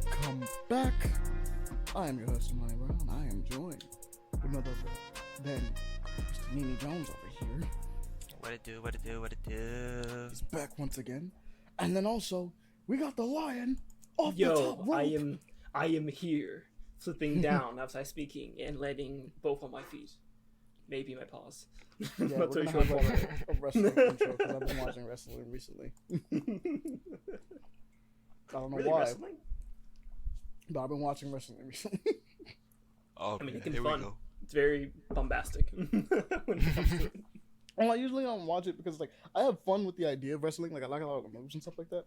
Welcome back. I am your host, Money Brown. I am joined with none other than Mr. Nene Jones over here. What it do, what it do, what it do. He's back once again. And then also, we got the lion off the Yo, top rope. I am here, flipping down as I speaking and landing both on my feet. Maybe my paws. Yeah, Not we're so gonna sure. have a wrestling intro because I've been watching wrestling recently. I don't know Really, why, wrestling? but I've been watching wrestling recently. Okay, I mean, it can here be fun. we go. It's very bombastic when it comes to it. Well, I usually don't watch it because like I have fun with the idea of wrestling. Like I like a lot of the moves and stuff like that.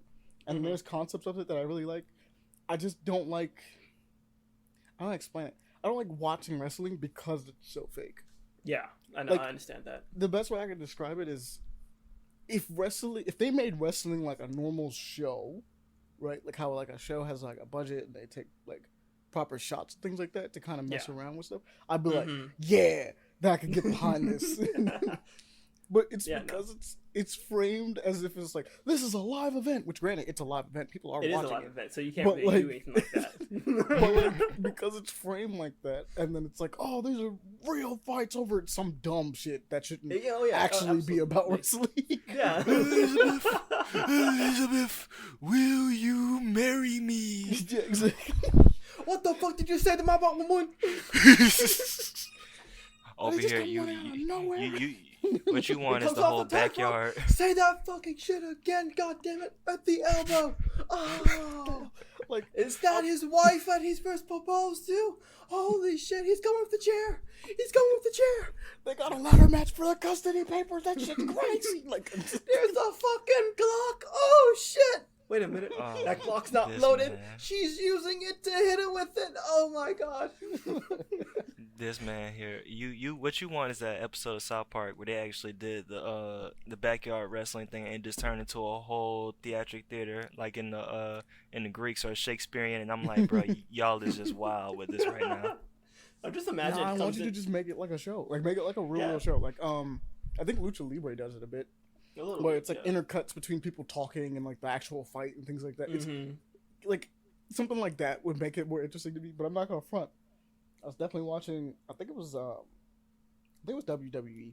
And there's concepts of it that I really like. I just don't like. I don't explain it. I don't like watching wrestling because it's so fake. Yeah, I know. Like, I understand that. The best way I can describe it is if they made wrestling like a normal show, right? Like how like a show has like a budget and they take like proper shots, things like that to kind of mess around with stuff. I'd be like, yeah, that I can get behind this. But it's because it's framed as if it's like this is a live event, which granted it's a live event. People are watching it. It is a live event, so you can't really do anything like that. But like, because it's framed like that, and then it's like, oh, these are real fights over some dumb shit that shouldn't actually be about wrestling. Yeah. Elizabeth, will you marry me? Yeah, exactly. What the fuck did you say to my woman? Over They just here, come you, out of nowhere. what you want is comes the off whole the top backyard. Say that fucking shit again, goddammit, at the elbow. Oh, Like, is that his wife that he's first proposed to? Holy shit, he's going with the chair. He's going with the chair. they got a ladder match for the custody papers. That shit's crazy. Like, There's a fucking Glock. Oh shit. Wait a minute. Oh, that Glock's not this loaded. man. She's using it to hit him with it. Oh my god. This man here, what you want is that episode of South Park where they actually did the backyard wrestling thing and just turned into a whole theatric theater like in the Greeks or Shakespearean, and I'm like, bro, y'all is just wild with this right now. I'm just imagining. I want you to just make it like a show. Like, make it like a real show. Like, I think Lucha Libre does it a bit. Where it's like intercuts between people talking and like the actual fight and things like that. It's like something like that would make it more interesting to me. But I'm not gonna front. I was definitely watching. I think it was WWE.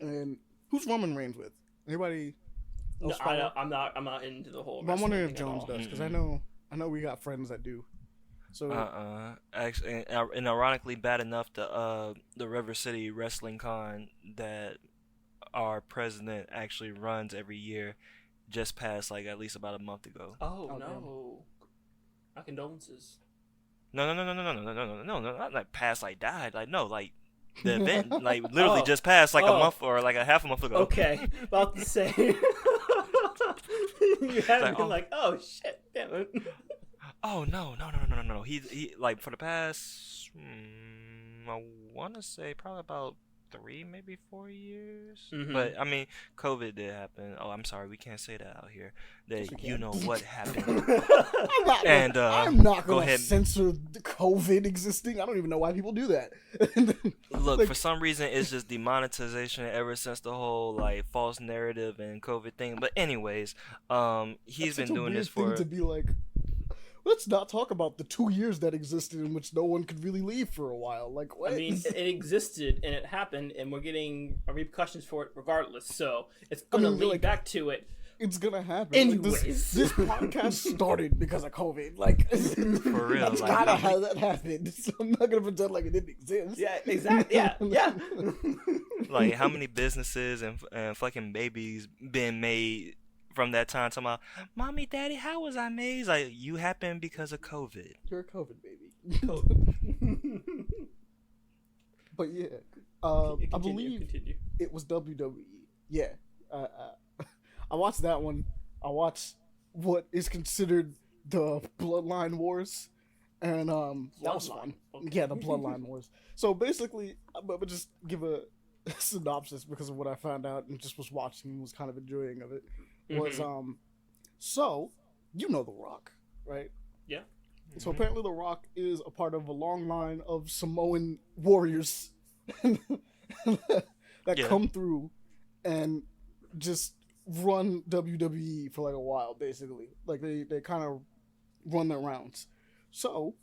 And who's Roman Reigns with? Anybody? No, I'm not into the whole. But I'm wondering if wrestling thing Jones at all. does because I know we got friends that do. So Actually, and ironically, bad enough the River City Wrestling Con that our president actually runs every year just passed like at least about a month ago. Oh no! Damn. My condolences. No, not like passed, like died, like no, like the event, like literally just passed like a month or like a half a month ago. Okay, about to say. You had been like, oh shit, damn it. Oh no. He like for the past, I want to say probably about 3, maybe 4 years. But I mean, COVID did happen. Oh, I'm sorry, we can't say that out here. That you know what happened. I'm not go gonna ahead. censor the COVID existing. I don't even know why people do that. Look, Like- for some reason, it's just demonetization ever since the whole like false narrative and COVID thing. But anyways, he's That's been such a doing this weird for. thing to be like. Let's not talk about the 2 years that existed in which no one could really leave for a while. Like, what? I mean, it existed and it happened, and we're getting repercussions for it regardless. So it's gonna lead back to it. It's gonna happen. Anyways. Like, this podcast started because of COVID. Like, For real, that's like, kind of how that happened. So I'm not gonna pretend like it didn't exist. Yeah, exactly. Yeah. Like how many businesses and fucking babies been made from that time? Talking about, mommy, daddy, how was I made? He's like, you happened because of COVID. You're a COVID baby. But yeah, I believe it was WWE. Yeah, I watched that one. I watched what is considered the Bloodline Wars, and that was fun. Okay. Yeah, the Bloodline Wars. So basically, I'm gonna just give a synopsis because of what I found out and just was watching and was kind of enjoying of it. Was so you know The Rock, right? Yeah. So apparently The Rock is a part of a long line of Samoan warriors that come through and just run WWE for like a while, basically. Like they kind of run their rounds. So,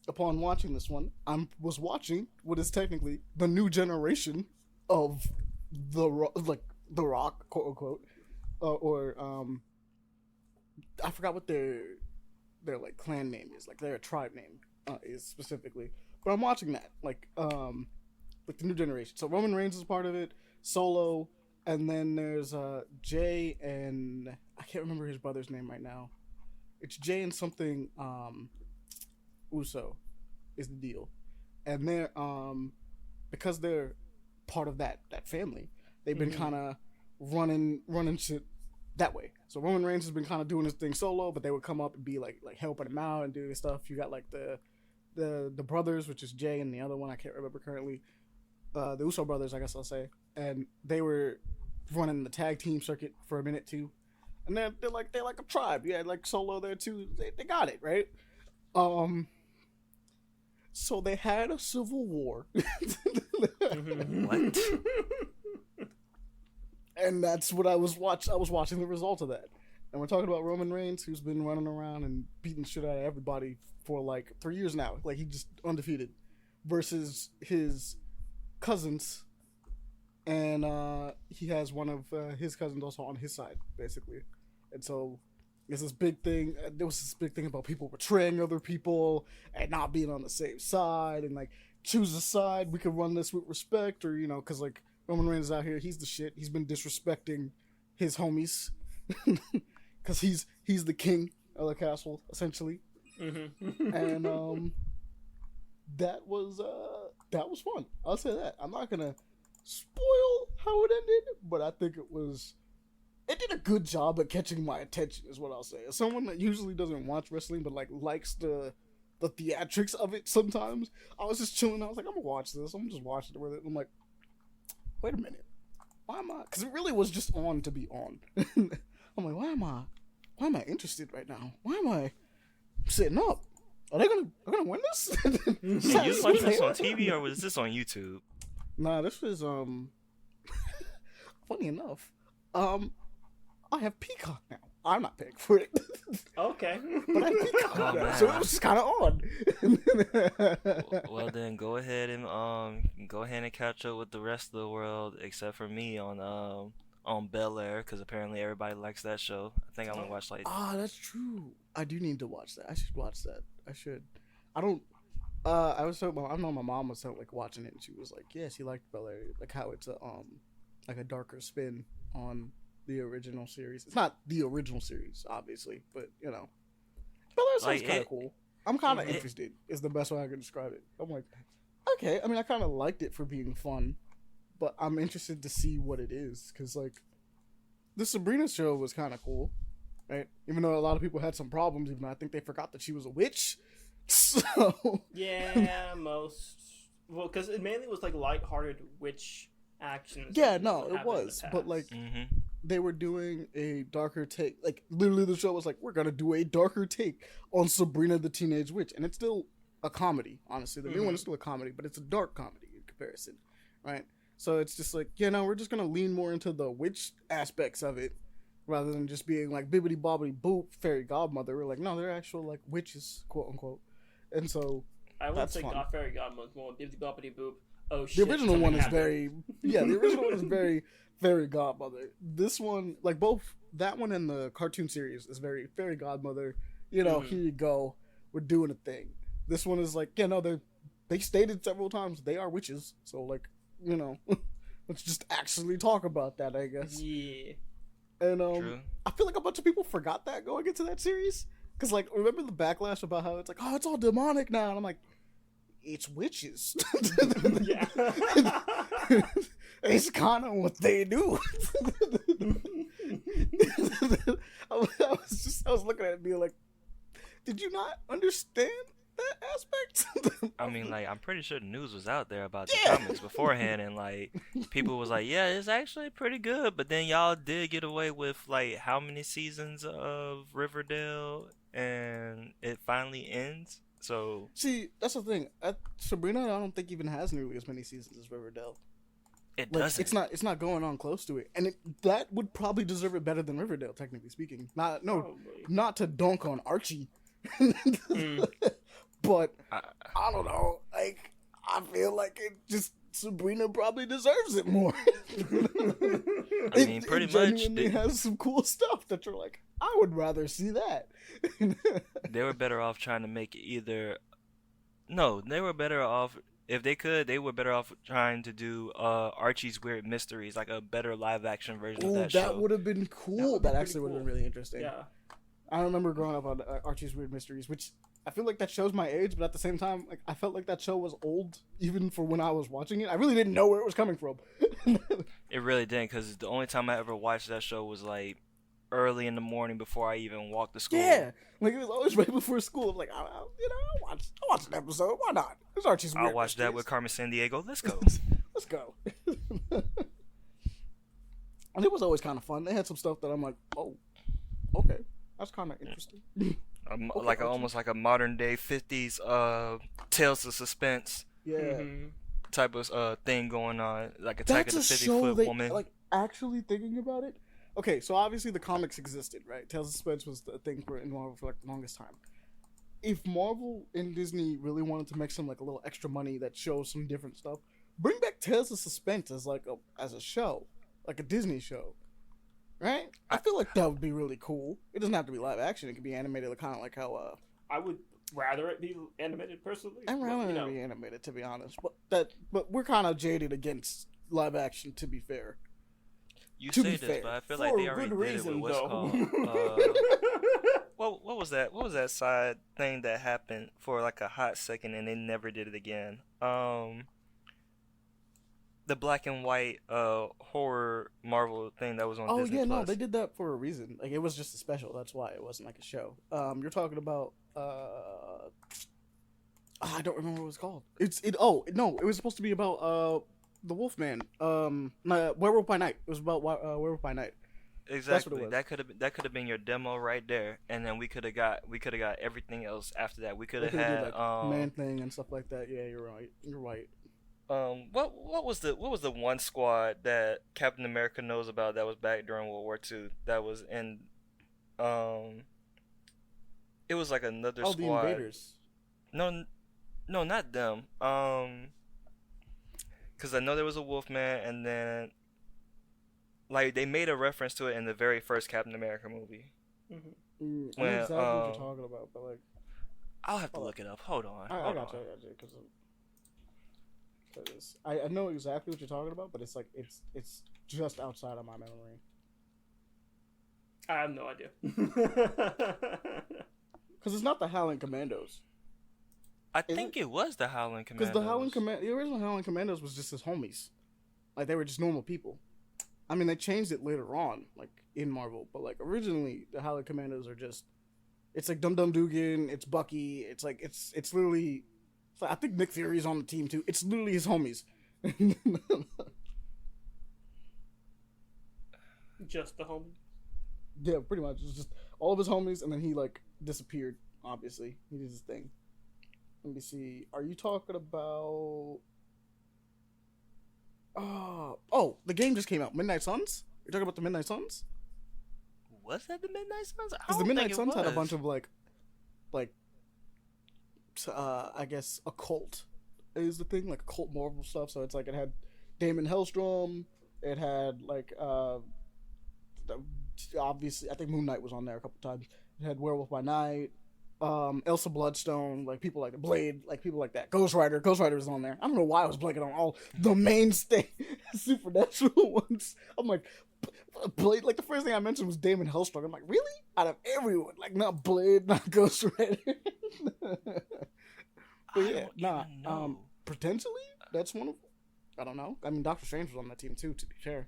upon watching this one, I was watching what is technically the new generation of the Rock, quote unquote, I forgot what their like clan name is, like their tribe name is specifically. But I'm watching that like the new generation. So Roman Reigns is part of it, Solo, and then there's Jay and I can't remember his brother's name right now. It's Jay and something Uso is the deal, and they're because they're part of that family, they've been kind of running shit that way. So Roman Reigns has been kind of doing his thing solo, but they would come up and be like helping him out and doing stuff. You got like the brothers, which is Jay and the other one I can't remember currently, the Uso brothers, I guess I'll say, and they were running the tag team circuit for a minute too. And they're like a tribe. Yeah, like Solo there too. They got it right. So they had a civil war. What? And that's what I was watching the result of that. And we're talking about Roman Reigns, who's been running around and beating shit out of everybody for like 3 years now. Like he just undefeated, versus his cousins, and he has one of his cousins also on his side, basically. And so there's this big thing. There was this big thing about people betraying other people and not being on the same side, and like choose a side. We could run this with respect, or because like Roman Reigns is out here, he's the shit. He's been disrespecting his homies because he's the king of the castle essentially. And that was fun. I'll say that. I'm not gonna spoil how it ended, but I think it did a good job at catching my attention, is what I'll say. As someone that usually doesn't watch wrestling but like likes the theatrics of it sometimes, I was just chilling. I was like, I'm gonna watch this. I'm just watching it with it. I'm like, wait a minute, why am I? Because it really was just on to be on. I'm like, why am I interested right now? Why am I sitting up? Are they gonna win this? Did you watch this on TV or was this on YouTube? Nah, this was funny enough. I have Peacock now. I'm not paying for it. Okay. But I have Peacock now, so it was just kind of on. Well then, go ahead and catch up with the rest of the world except for me on Bel Air, because apparently everybody likes that show. I think I'm gonna watch like. That's true. I do need to watch that. I should watch that. I should. I don't. I was so. I know my mom was so, like watching it, and she was like, "Yeah, she liked Bel Air, like how it's like a darker spin on the original series. It's not the original series, obviously, but Bel Air sounds kind of cool. I'm kind of interested. Is the best way I can describe it. I'm like, okay. I mean, I kind of liked it for being fun, but I'm interested to see what it is, because like the Sabrina show was kind of cool, right? Even though a lot of people had some problems, even though I think they forgot that she was a witch. So yeah, because it mainly was like lighthearted witch action. Yeah, no, it was, but like Mm-hmm. they were doing a darker take. Like literally, the show was like, we're gonna do a darker take on Sabrina the Teenage Witch, and it's still a comedy. Honestly, the new one is still a comedy, but it's a dark comedy in comparison, right? So it's just like, we're just gonna lean more into the witch aspects of it, rather than just being like bibbity bobbity boop fairy godmother. We're like, no, they're actual like witches, quote unquote. And so I would say fun. fairy godmother, more bibbity bobbity boop. Oh shit! The original one is very, the original one is very fairy godmother. This one, like both that one and the cartoon series, is very fairy godmother. Here you go, we're doing a thing. This one is like, they stated several times they are witches. So like, let's just actually talk about that, I guess. Yeah. And True. I feel like a bunch of people forgot that going into that series, because like, remember the backlash about how it's like, oh, it's all demonic now, and I'm like, it's witches. Yeah. It's kind of what they do. I was looking at it being like, did you not understand that aspect? I mean, like, I'm pretty sure the news was out there about the comics beforehand, and like, people was like, yeah, it's actually pretty good, but then y'all did get away with like how many seasons of Riverdale, and it finally ends. So see, that's the thing. Sabrina, I don't think even has nearly as many seasons as Riverdale. It Like doesn't. it's not going on close to it, and that would probably deserve it better than Riverdale, technically speaking. Probably. Not to dunk on Archie, Mm. but I, I don't know. Like I feel like it just Sabrina probably deserves it more. I mean, pretty it much. genuinely has some cool stuff that you're like, I would rather see that. They were better off trying to make it either. No, they were better off if they could. They were better off trying to do Archie's Weird Mysteries, like a better live action version of Oh, that that show. would have been cool. be That pretty actually would have cool. been really interesting. Yeah. I remember growing up on Archie's Weird Mysteries, which I feel like that shows my age, but at the same time, like I felt like that show was old even for when I was watching it. I really didn't know where it was coming from. It really didn't, because the only time I ever watched that show was like early in the morning before I even walked to school. Yeah, like it was always right before school. I'm like, I'll watch an episode. Why not? It's Archie's Weird I'll watch that Mysteries. with Carmen Sandiego. Let's go. Let's go. And it was always kind of fun. They had some stuff that I'm like, oh, okay, that's kind of interesting. Like Archie. almost like a modern day 50s Tales of Suspense Yeah. Mm-hmm. type of thing going on, like Attack That's of a the 50 show Foot they Woman. like. Actually thinking about it, okay. So obviously the comics existed, right? Tales of Suspense was the thing in Marvel for like the longest time. If Marvel and Disney really wanted to make some like a little extra money that shows some different stuff, bring back Tales of Suspense as like a show, like a Disney show, right? I feel like that would be really cool. It doesn't have to be live action. It could be animated, kind of like how I would rather it be animated personally. I'd rather but, it be animated, to be honest. But we're kind of jaded against live action, to be fair. You to say be this, fair, but I feel for like they a already good did it reason, with what's though. called. What was that? What was that side thing that happened for like a hot second and they never did it again? The black and white horror Marvel thing that was on Oh Disney yeah, no, Plus. they did that for a reason. Like it was just a special. That's why it wasn't like a show. You're talking about I don't remember what it was called. Oh no, it was supposed to be about the Wolfman. Werewolf by Night. It was about Werewolf by Night. Exactly. was. That could have been your demo right there, and then we could have got everything else after that. We could They have could've had did, like, Man Thing and stuff like that. Yeah, you're right. You're right. what was the one squad that Captain America knows about that was back during World War II that was in it was like another Oh, squad. the Invaders. No, not them. Because I know there was a Wolfman, and then like they made a reference to it in the very first Captain America movie. Mm-hmm. I know When, exactly what you're talking about, but like I'll have to Hold on. look it up. Hold on. I hold got you, on. because I know exactly what you're talking about, but it's like it's just outside of my memory. I have no idea. Because it's not the Howling Commandos. I Is think it was the Howling Because Commandos. the original Howling Commandos was just his homies, like they were just normal people. I mean, they changed it later on, like in Marvel, but like originally the Howling Commandos are just. It's like Dum Dum Dugan. It's Bucky. It's like it's literally. It's like, I think Nick Fury's on the team too. It's literally his homies. Just the homie. Yeah, pretty much. It's just all of his homies, and then he like disappeared. Obviously, he did his thing. Let me see. Are you talking about? Oh, the game just came out. Midnight Suns. You're talking about the Midnight Suns? Was that the Midnight Suns? Because the Midnight Suns had a bunch of like, I guess occult is the thing, like occult Marvel stuff. So it's like it had Damon Hellstrom. It had like obviously I think Moon Knight was on there a couple times. It had Werewolf by Night, Elsa Bloodstone, like people like Blade, like people like that. Ghost Rider was on there. I don't know why I was blanking on all the mainstay supernatural ones. I'm like Blade. Like the first thing I mentioned was Damon Hellstrom. I'm like, really? Out of everyone, like not Blade, not Ghost Rider. But yeah, potentially that's one of. I don't know. I mean, Doctor Strange was on that team too. To be fair.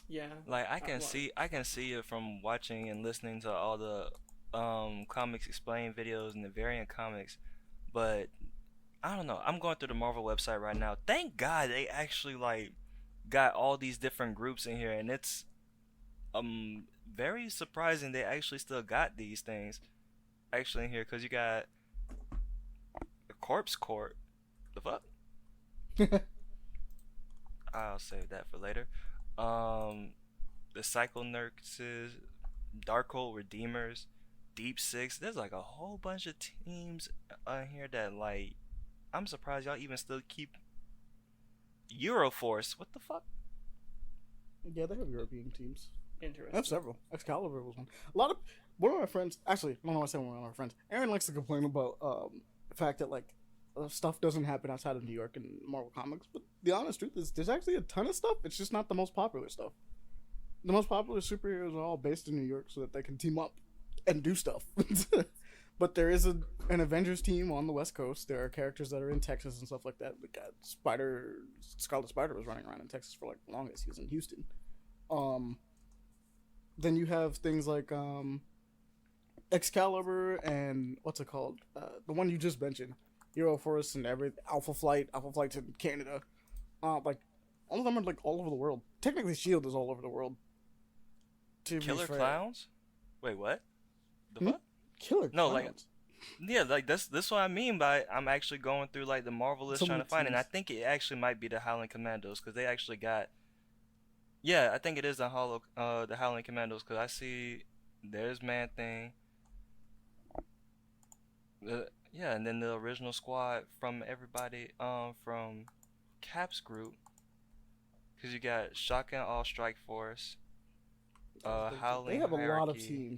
Yeah. Like I can see it from watching and listening to all the comics explain videos and the variant comics, but I don't know. I'm going through the Marvel website right now. Thank God they actually like got all these different groups in here, and it's very surprising they actually still got these things actually in here, because you got the Corpse Court. The fuck? I'll save that for later. The Cycle Nurses, Darkhold Redeemers, Deep Six. There's like a whole bunch of teams on here that like I'm surprised y'all even still keep Euroforce. What the fuck? Yeah, they have European teams. Interesting. I have several. Excalibur was one. One of my friends, actually, I don't want to say one of my friends. Aaron likes to complain about the fact that like stuff doesn't happen outside of New York and Marvel Comics. But the honest truth is, there's actually a ton of stuff. It's just not the most popular stuff. The most popular superheroes are all based in New York so that they can team up and do stuff. But there is an Avengers team on the West Coast. There are characters that are in Texas and stuff like that. We got Scarlet Spider was running around in Texas for like the longest. He was in Houston. Then you have things like Excalibur and what's it called? The one you just mentioned, Euroforce and Alpha Flight's in Canada. Like all of them are like all over the world. Technically, Shield is all over the world. Killer Clowns? Wait, what? The fuck? Killer No, Clowns. like yeah, like that's what I mean by I'm actually going through like the Marvel list trying to find it. And I think it actually might be the Howling Commandos because they actually got. Yeah, I think it is the Howling Commandos because I see there's Man Thing. Yeah, and then the original squad from everybody from Cap's group because you got Shotgun All Strike Force, Howling They have Hierarchy.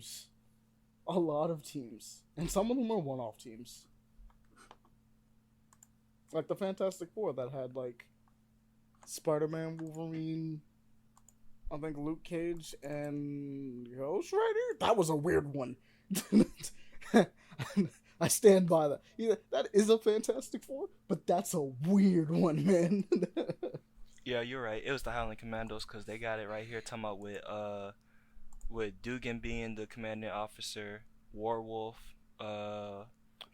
A lot of teams, and some of them are one-off teams. Like the Fantastic Four that had like Spider-Man, Wolverine, I think Luke Cage, and Ghost Rider. That was a weird one. I stand by that. Yeah, that is a Fantastic Four, but that's a weird one, man. Yeah, you're right. It was the Howling Commandos because they got it right here. Talking about with Dugan being the commanding officer, Warwolf,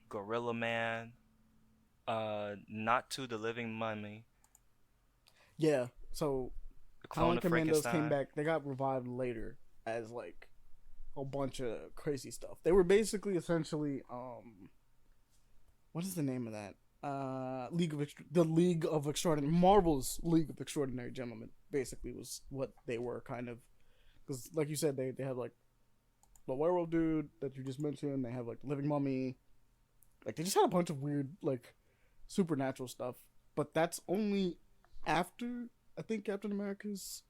Gorilla Man, Not the Living Mummy. Yeah, so The Clone Howling of Commandos Frankenstein. came back. They got revived later as like a bunch of crazy stuff. They were basically essentially what is the name of that? The League of Extraordinary Marvel's League of Extraordinary Gentlemen basically was what they were kind of, because like you said they have like the werewolf dude that you just mentioned. They have like the living mummy. Like they just had a bunch of weird like supernatural stuff, but that's only after I think Captain America's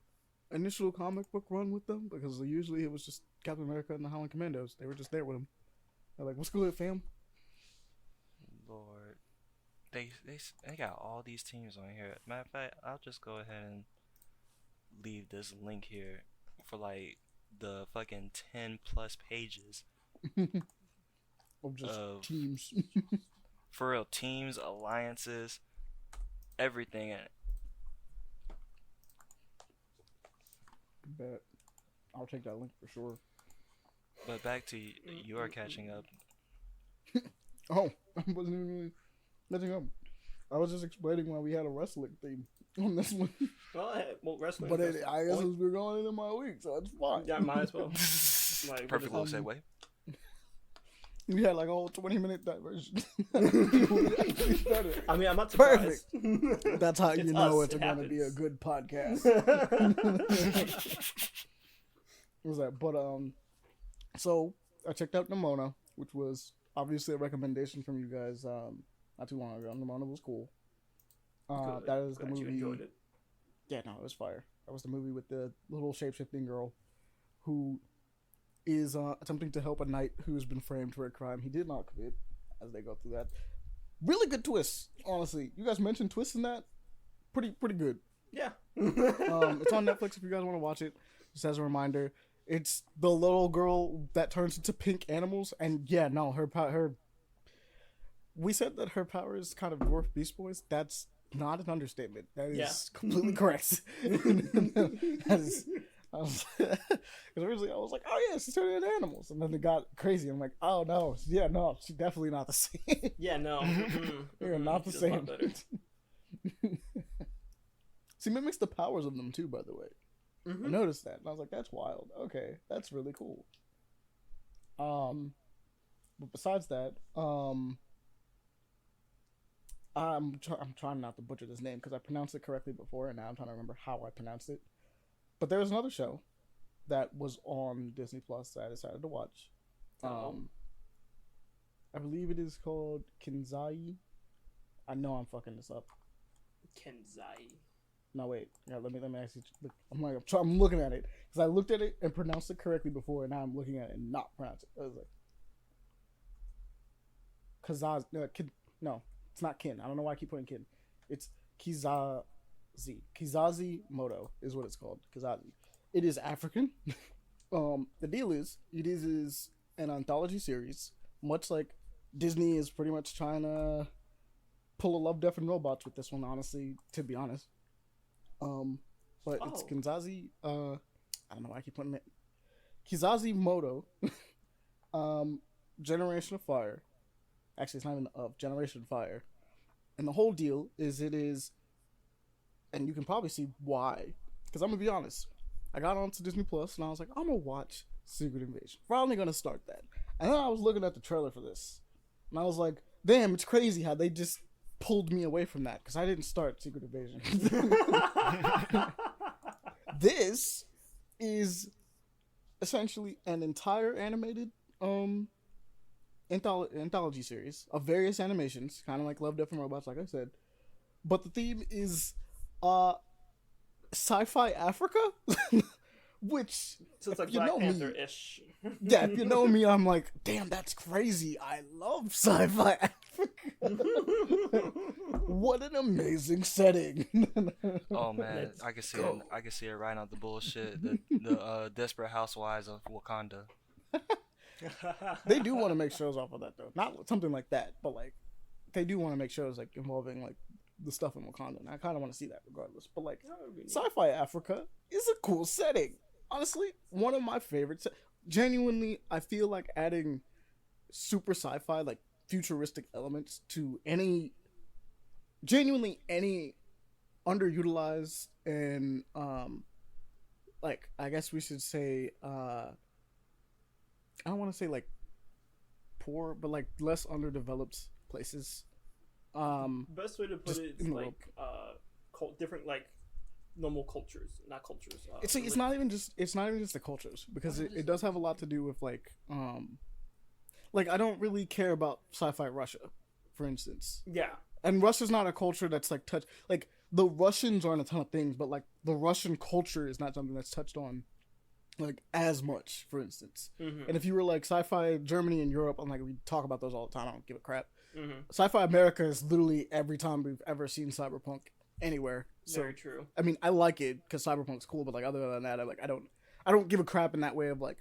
initial comic book run with them, because usually it was just Captain America and the Howling Commandos. They were just there with him. They're like, "What's good, fam?" Lord, they got all these teams on here. Matter of fact, I'll just go ahead and leave this link here for like the fucking 10+ pages Of just of teams. for real teams, alliances, everything in it. Bet. I'll take that link for sure. But back to you are catching up. Oh, I wasn't even really catching up. I was just explaining why we had a wrestling theme on this one. Well, wrestling. But I guess we're going into my week, so it's fine. Yeah, might as well. Like, Perfect little segue. We had like a whole 20-minute diversion. I mean, I'm not surprised. Perfect. That's how you It's know us, it's it going to be a happens. good podcast. What was that? But so I checked out Nimona, which was obviously a recommendation from you guys not too long ago. Nimona was cool. Good. That is the Glad you movie. enjoyed it. Yeah, no, it was fire. That was the movie with the little shape-shifting girl who is attempting to help a knight who has been framed for a crime he did not commit, as they go through that. Really good twists, honestly. You guys mentioned twists in that. Pretty good. Yeah. It's on Netflix if you guys want to watch it. Just as a reminder, it's the little girl that turns into pink animals, and yeah, no, her. We said that her power is kind of dwarf Beast Boys. That's not an understatement. That is completely correct. That is. Because originally I was like, oh yeah, she's turning into animals, and then it got crazy. I'm like, oh no, yeah, no, she's definitely not the same. Yeah, no. They're not the She does a same. lot better. She mimics the powers of them too, by the way. Mhm. I noticed that, and I was like, that's wild. Okay, that's really cool. But besides that, I'm trying not to butcher this name because I pronounced it correctly before, and now I'm trying to remember how I pronounced it. But there was another show that was on Disney Plus that I decided to watch. I believe it is called Kinzai. I know I'm fucking this up. Kenzai. No, wait. Yeah, let me actually look. I'm looking at it because I looked at it and pronounced it correctly before, and now I'm looking at it and not pronounce it. I was like, Kazaz. No, it's not Kin. I don't know why I keep putting Kin. It's Kizazi. Kizazi Moto is what it's called. Kizazi. It is African. The deal is, it is an anthology series, much like Disney is pretty much trying to pull a Love, Death, and Robots with this one, honestly, to be honest. But it's Kinzazi, I don't know why I keep putting it. Kizazi Moto, Generation of Fire. Actually, it's not even of, Generation of Fire. And the whole deal is it is, and you can probably see why, because I'm going to be honest, I got onto Disney Plus and I was like, I'm going to watch Secret Invasion. Finally going to start that. And then I was looking at the trailer for this, and I was like, damn, it's crazy how they just pulled me away from that, because I didn't start Secret Invasion. This is essentially an entire animated anthology series of various animations, kind of like Love, Death, and Robots, like I said. But the theme is sci-fi Africa, which, so it's like Black Panther-ish. Yeah, if you know me, I'm like, damn, that's crazy. I love sci-fi Africa. What an amazing setting. Oh man, I can see it right out the bullshit. The Desperate Housewives of Wakanda. They do want to make shows off of that though, not something like that, but like they do want to make shows like involving like the stuff in Wakanda, and I kind of want to see that regardless. But like, sci-fi Africa is a cool setting. Honestly, one of my favorites. Genuinely, I feel like adding super sci-fi, like futuristic elements to any underutilized and like, I guess we should say I don't want to say like poor, but like less underdeveloped places. Best way to put it is like different like normal cultures, not cultures. It's not even just the cultures, because it does have a lot to do with like I don't really care about sci-fi Russia, for instance. Yeah. And Russia's not a culture that's like touched. Like the Russians are in a ton of things, but like the Russian culture is not something that's touched on like as much, for instance. Mm-hmm. And if you were like sci-fi Germany and Europe, I'm like, we talk about those all the time. I don't give a crap. Mm-hmm. Sci-fi America is literally every time we've ever seen cyberpunk anywhere. So, very true. I mean, I like it because cyberpunk's cool, but like other than that, I don't give a crap in that way of like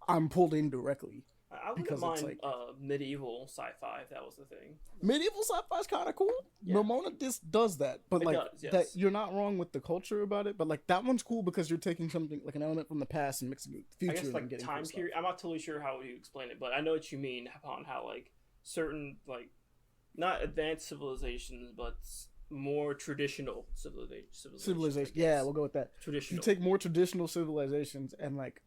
I'm pulled in directly. I wouldn't mind like, medieval sci-fi if that was the thing. Medieval sci-fi is kind of cool. Yeah. Ramona just does that, but it does, yes. That you're not wrong with the culture about it. But like that one's cool because you're taking something like an element from the past and mixing it with the future. I guess like and getting time period. I'm not totally sure how you explain it, but I know what you mean upon how like certain like not advanced civilizations, but more traditional civilizations. Yeah, we'll go with that. Traditional. You take more traditional civilizations and like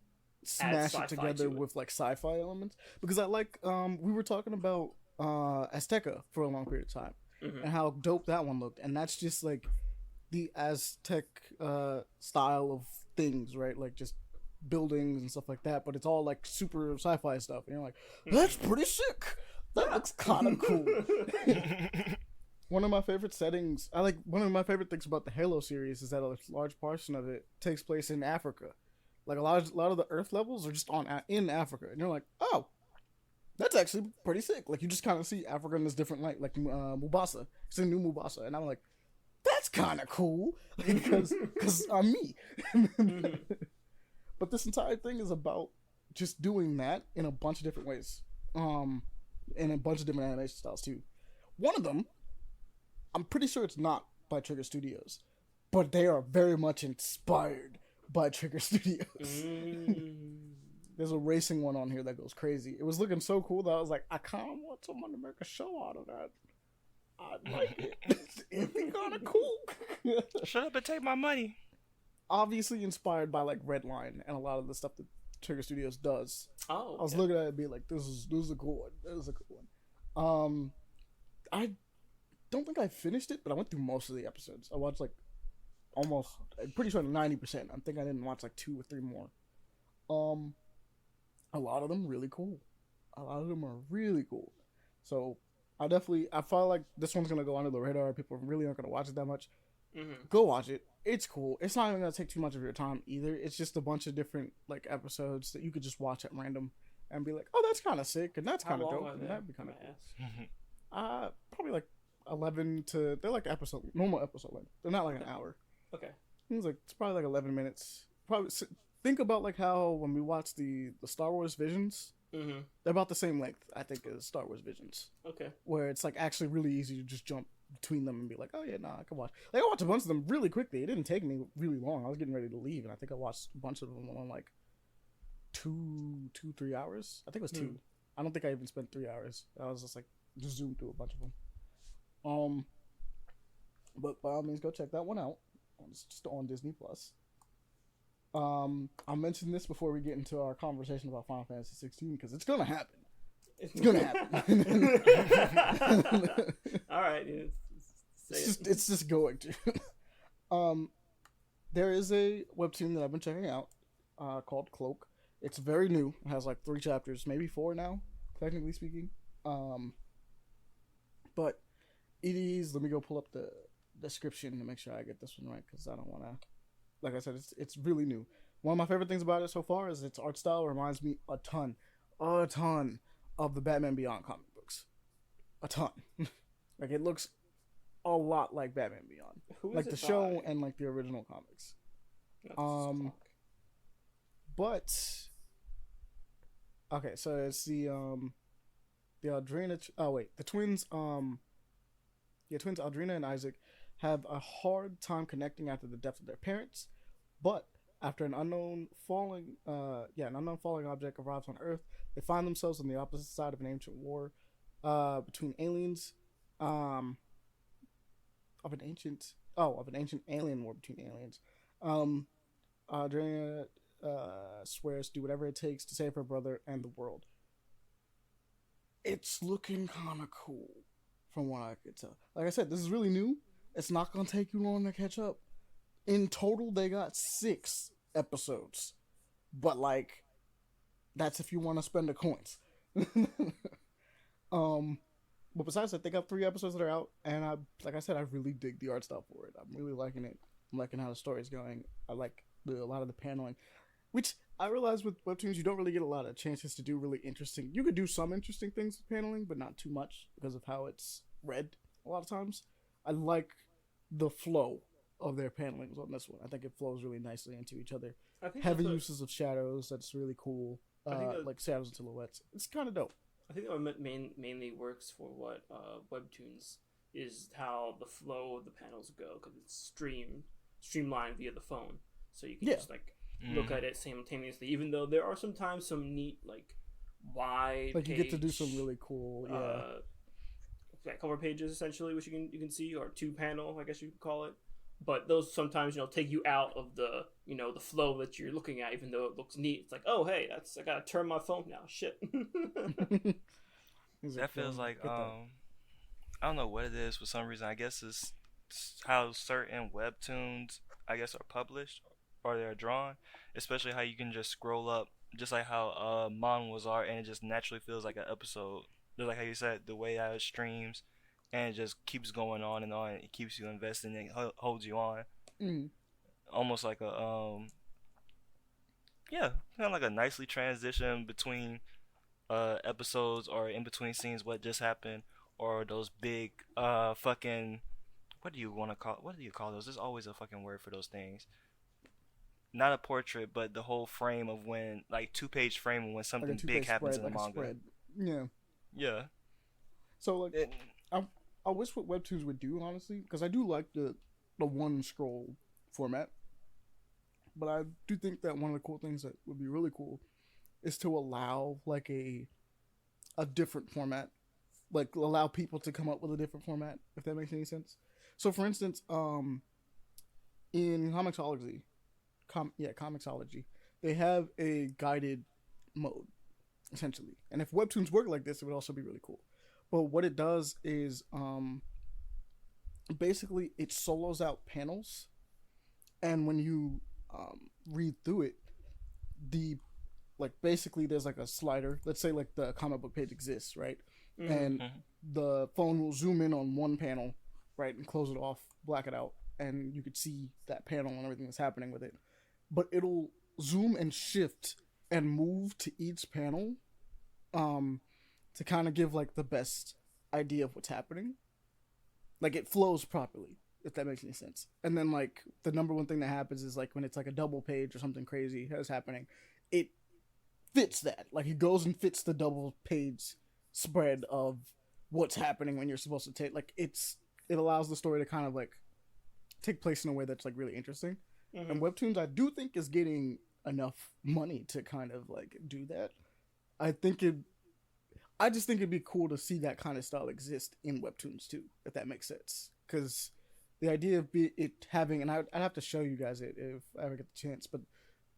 smash it together with like sci-fi elements, because I like we were talking about Azteca for a long period of time, mm-hmm. and how dope that one looked, and that's just like the Aztec style of things, right? Like just buildings and stuff like that, but it's all like super sci-fi stuff, and you're like, that's pretty sick. That looks kind of cool. One of my favorite things about the Halo series is that a large portion of it takes place in Africa. Like a lot of the Earth levels are just in Africa, and you're like, oh, that's actually pretty sick. Like you just kind of see Africa in this different light, like Mubasa. It's a new Mubasa, and I'm like, that's kind of cool because I'm me. Mm-hmm. But this entire thing is about just doing that in a bunch of different ways, and a bunch of different animation styles too. One of them, I'm pretty sure it's not by Trigger Studios, but they are very much inspired by Trigger Studios. There's a racing one on here that goes crazy. It was looking so cool that I was like, I kind of want someone to make a show out of that. I'd like it. It'd be kind of cool. Shut up and take my money. Obviously inspired by like Redline and a lot of the stuff that Trigger Studios does. Oh, okay. I was looking at it and be like, this is a cool one. This is a cool one. I don't think I finished it, but I went through most of the episodes. I watched like almost. I'm pretty sure 90%. I think I didn't watch like 2 or 3 more. A lot of them really cool. A lot of them are really cool. So I feel like this one's gonna go under the radar. People really aren't gonna watch it that much. Go watch it. It's cool. It's not even gonna take too much of your time either. It's just a bunch of different like episodes that you could just watch at random and be like, oh, that's kind of sick and that's kind of dope and that'd be kind of cool. Probably like 11 to they're like normal episode length. They're not like an hour. Okay. It's probably like 11 minutes. Probably think about like how when we watch the Star Wars Visions, they're about the same length I think as Star Wars Visions. Okay. Where it's like actually really easy to just jump between them and be like, oh yeah, nah, I can watch. Like I watched a bunch of them really quickly. It didn't take me really long. I was getting ready to leave, and I think I watched a bunch of them on like 3 hours. I think it was 2. I don't think I even spent 3 hours. I was just like just zoomed through a bunch of them. But by all means, go check that one out. It's just on Disney Plus. I'll mention this before we get into our conversation about Final Fantasy 16 because it's gonna happen. It's gonna happen. All right. It's just going to. There is a webtoon that I've been checking out called Cloak. It's very new. It has like 3 chapters, maybe 4 now, technically speaking. But it is. Let me go pull up the description to make sure I get this one right because I don't want to. Like I said, it's really new. One of my favorite things about it so far is its art style reminds me a ton of the Batman Beyond comic books. A ton. Like it looks a lot like Batman Beyond. Who is like it the show by? and like the original comics. That's But okay, so it's the Aldrina. The twins. Twins Aldrina and Isaac have a hard time connecting after the death of their parents, but after an unknown falling object arrives on Earth, they find themselves on the opposite side of an ancient war between aliens. Of an ancient alien war between aliens. Adriana swears to do whatever it takes to save her brother and the world. It's looking kind of cool, from what I could tell. Like I said, this is really new. It's not gonna take you long to catch up. In total, they got 6 episodes, but like, that's if you want to spend the coins. But besides that, they got 3 episodes that are out, and like I said, I really dig the art style for it. I'm really liking it. I'm liking how the story's going. I like a lot of the paneling, which I realize with webtoons you don't really get a lot of chances to do really interesting. You could do some interesting things with paneling, but not too much because of how it's read a lot of times. I like the flow of their panelings on this one. I think it flows really nicely into each other. Heavy uses of shadows. That's really cool. Like shadows and silhouettes. It's kind of dope. I think what mainly works for what webtoons is how the flow of the panels go because it's streamlined via the phone, so you can just like look at it simultaneously. Even though there are sometimes some neat like wide like page, you get to do some really cool cover pages essentially, which you can see, or 2-panel, I guess you could call it. But those sometimes take you out of the the flow that you're looking at, even though it looks neat. It's like, oh hey, I gotta turn my phone now. Shit. That feels like I don't know what it is for some reason. I guess it's how certain webtoons are published or they're drawn, especially how you can just scroll up, just like how mangas are, and it just naturally feels like an episode. Just like how you said, the way how it streams and it just keeps going on and on. It keeps you invested and it holds you on. Almost like a kind of like a nicely transition between episodes or in between scenes. What just happened, or those big fucking what do you call those? There's always a fucking word for those things. Not a portrait, but the whole frame of when, like 2-page frame of when something like big happens in the manga. Spread. Yeah. Yeah. So like, I wish what webtoons would do, honestly, because I do like the one scroll format. But I do think that one of the cool things that would be really cool is to allow like a different format, like allow people to come up with a different format, if that makes any sense. So for instance, in Comixology, they have a guided mode, essentially. And if webtoons work like this, it would also be really cool. But what it does is basically it solos out panels, and when you read through it, the like basically there's like a slider. Let's say like the comic book page exists, right? Mm-hmm. And Mhm. the phone will zoom in on one panel, right, and close it off, black it out, and you could see that panel and everything that's happening with it. But it'll zoom and shift and move to each panel, um, to kind of give like the best idea of what's happening. Like it flows properly, if that makes any sense. And then like the number one thing that happens is like when it's like a double page or something crazy that's happening, it fits that. Like it goes and fits the double page spread of what's happening when you're supposed to take. Like it allows the story to kind of like take place in a way that's like really interesting. Mm-hmm. And webtoons, I do think, is getting enough money to kind of like do that. I think it. I just think it'd be cool to see that kind of style exist in webtoons too, if that makes sense. Because the idea of it having, and I'd have to show you guys it if I ever get the chance, but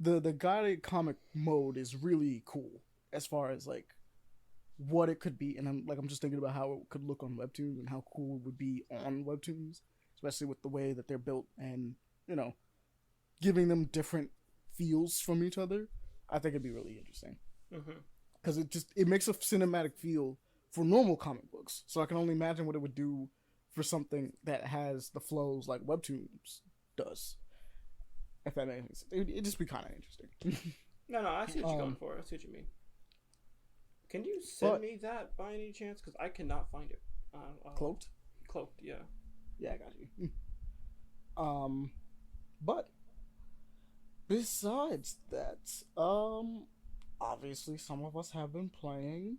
the guided comic mode is really cool as far as like what it could be, and I'm just thinking about how it could look on webtoons and how cool it would be on webtoons, especially with the way that they're built and you know giving them different feels from each other. I think it'd be really interesting Mm-hmm. because it makes a cinematic feel for normal comic books. So I can only imagine what it would do for something that has the flows like webtoons does. If that makes sense, it'd just be kind of interesting. No, I see what you're going for. I see what you mean. Can you send me that by any chance? Because I cannot find it. Cloaked? Cloaked, yeah. Yeah, I got you. But besides that, obviously some of us have been playing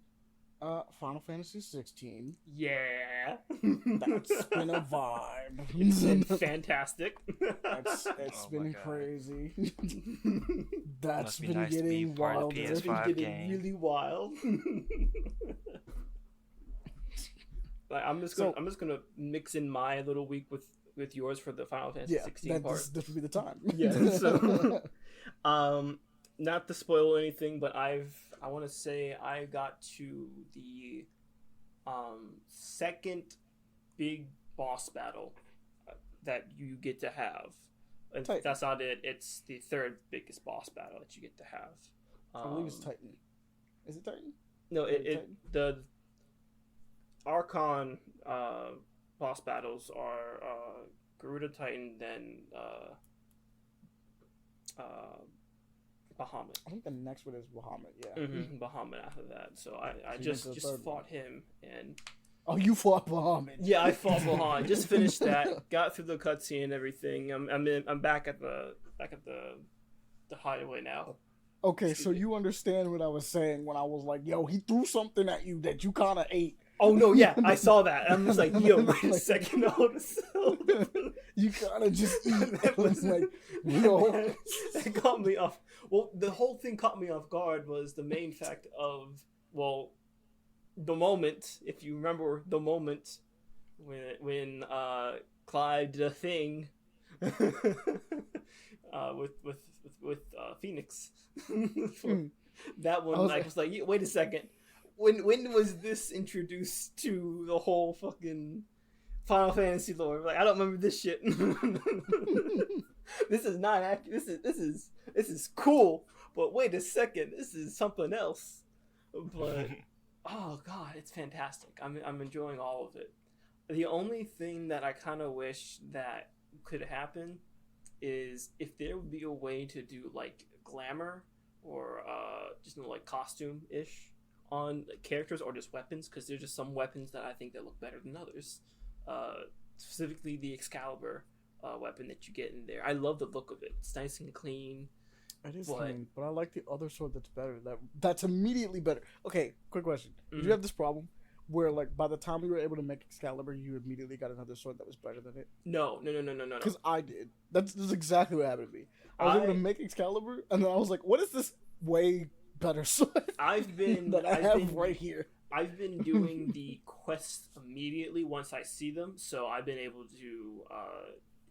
Final Fantasy 16. Yeah. That's been a vibe. It's been fantastic. It's Oh my been God. crazy. That's Must be been nice to be getting part of wild. the It's been PS5 getting game. really wild. Like I'm just gonna mix in my little week with yours for the Final Fantasy Yeah, 16 part. this would be the time. Yeah. So, not to spoil anything, but I want to say I got to the second big boss battle that you get to have. And Titan. that's not it. It's the third biggest boss battle that you get to have. I believe it's Titan. Is it Titan? No, Titan? the Archon boss battles are Garuda Titan, then Bahamut. I think the next one is Muhammad. Yeah. Mm-hmm. Bahamut after that. So I So you just went to the third fought him, and Oh, you fought Muhammad. yeah, I fought Bahamut. Just finished that. Got through the cutscene and everything. I'm back at the hideaway now. Okay, Excuse so me. you understand what I was saying when I was like, "Yo, he threw something at you that you kind of ate." Oh no, yeah, I saw that. I'm just like, yo, wait a Like- second, hold this. You kind of just eat. It was like, yo. It caught me off. Well, the whole thing caught me off guard was the main fact of, well, the moment, if you remember the moment when Clive did a thing with Phoenix. That one, I was like, wait a second. When was this introduced to the whole fucking Final Fantasy lore? Like, I don't remember this shit. This is not accurate. This is cool. But wait a second, this is something else. But oh god, it's fantastic. I'm enjoying all of it. The only thing that I kind of wish that could happen is if there would be a way to do like glamour or just like costume ish on characters or just weapons, because there's just some weapons that I think that look better than others. Specifically the Excalibur weapon that you get in there. I love the look of it. It's nice and clean. It is But- clean, but I like the other sword that's better. That's immediately better. Okay, quick question: Did Mm. you have this problem where, like, by the time you were able to make Excalibur, you immediately got another sword that was better than it? No. Because I did. That's exactly what happened to me. I was able to make Excalibur, and then I was like, "What is this way better sword I've been that I I've have been- right here?" I've been doing the quests immediately once I see them, so I've been able to,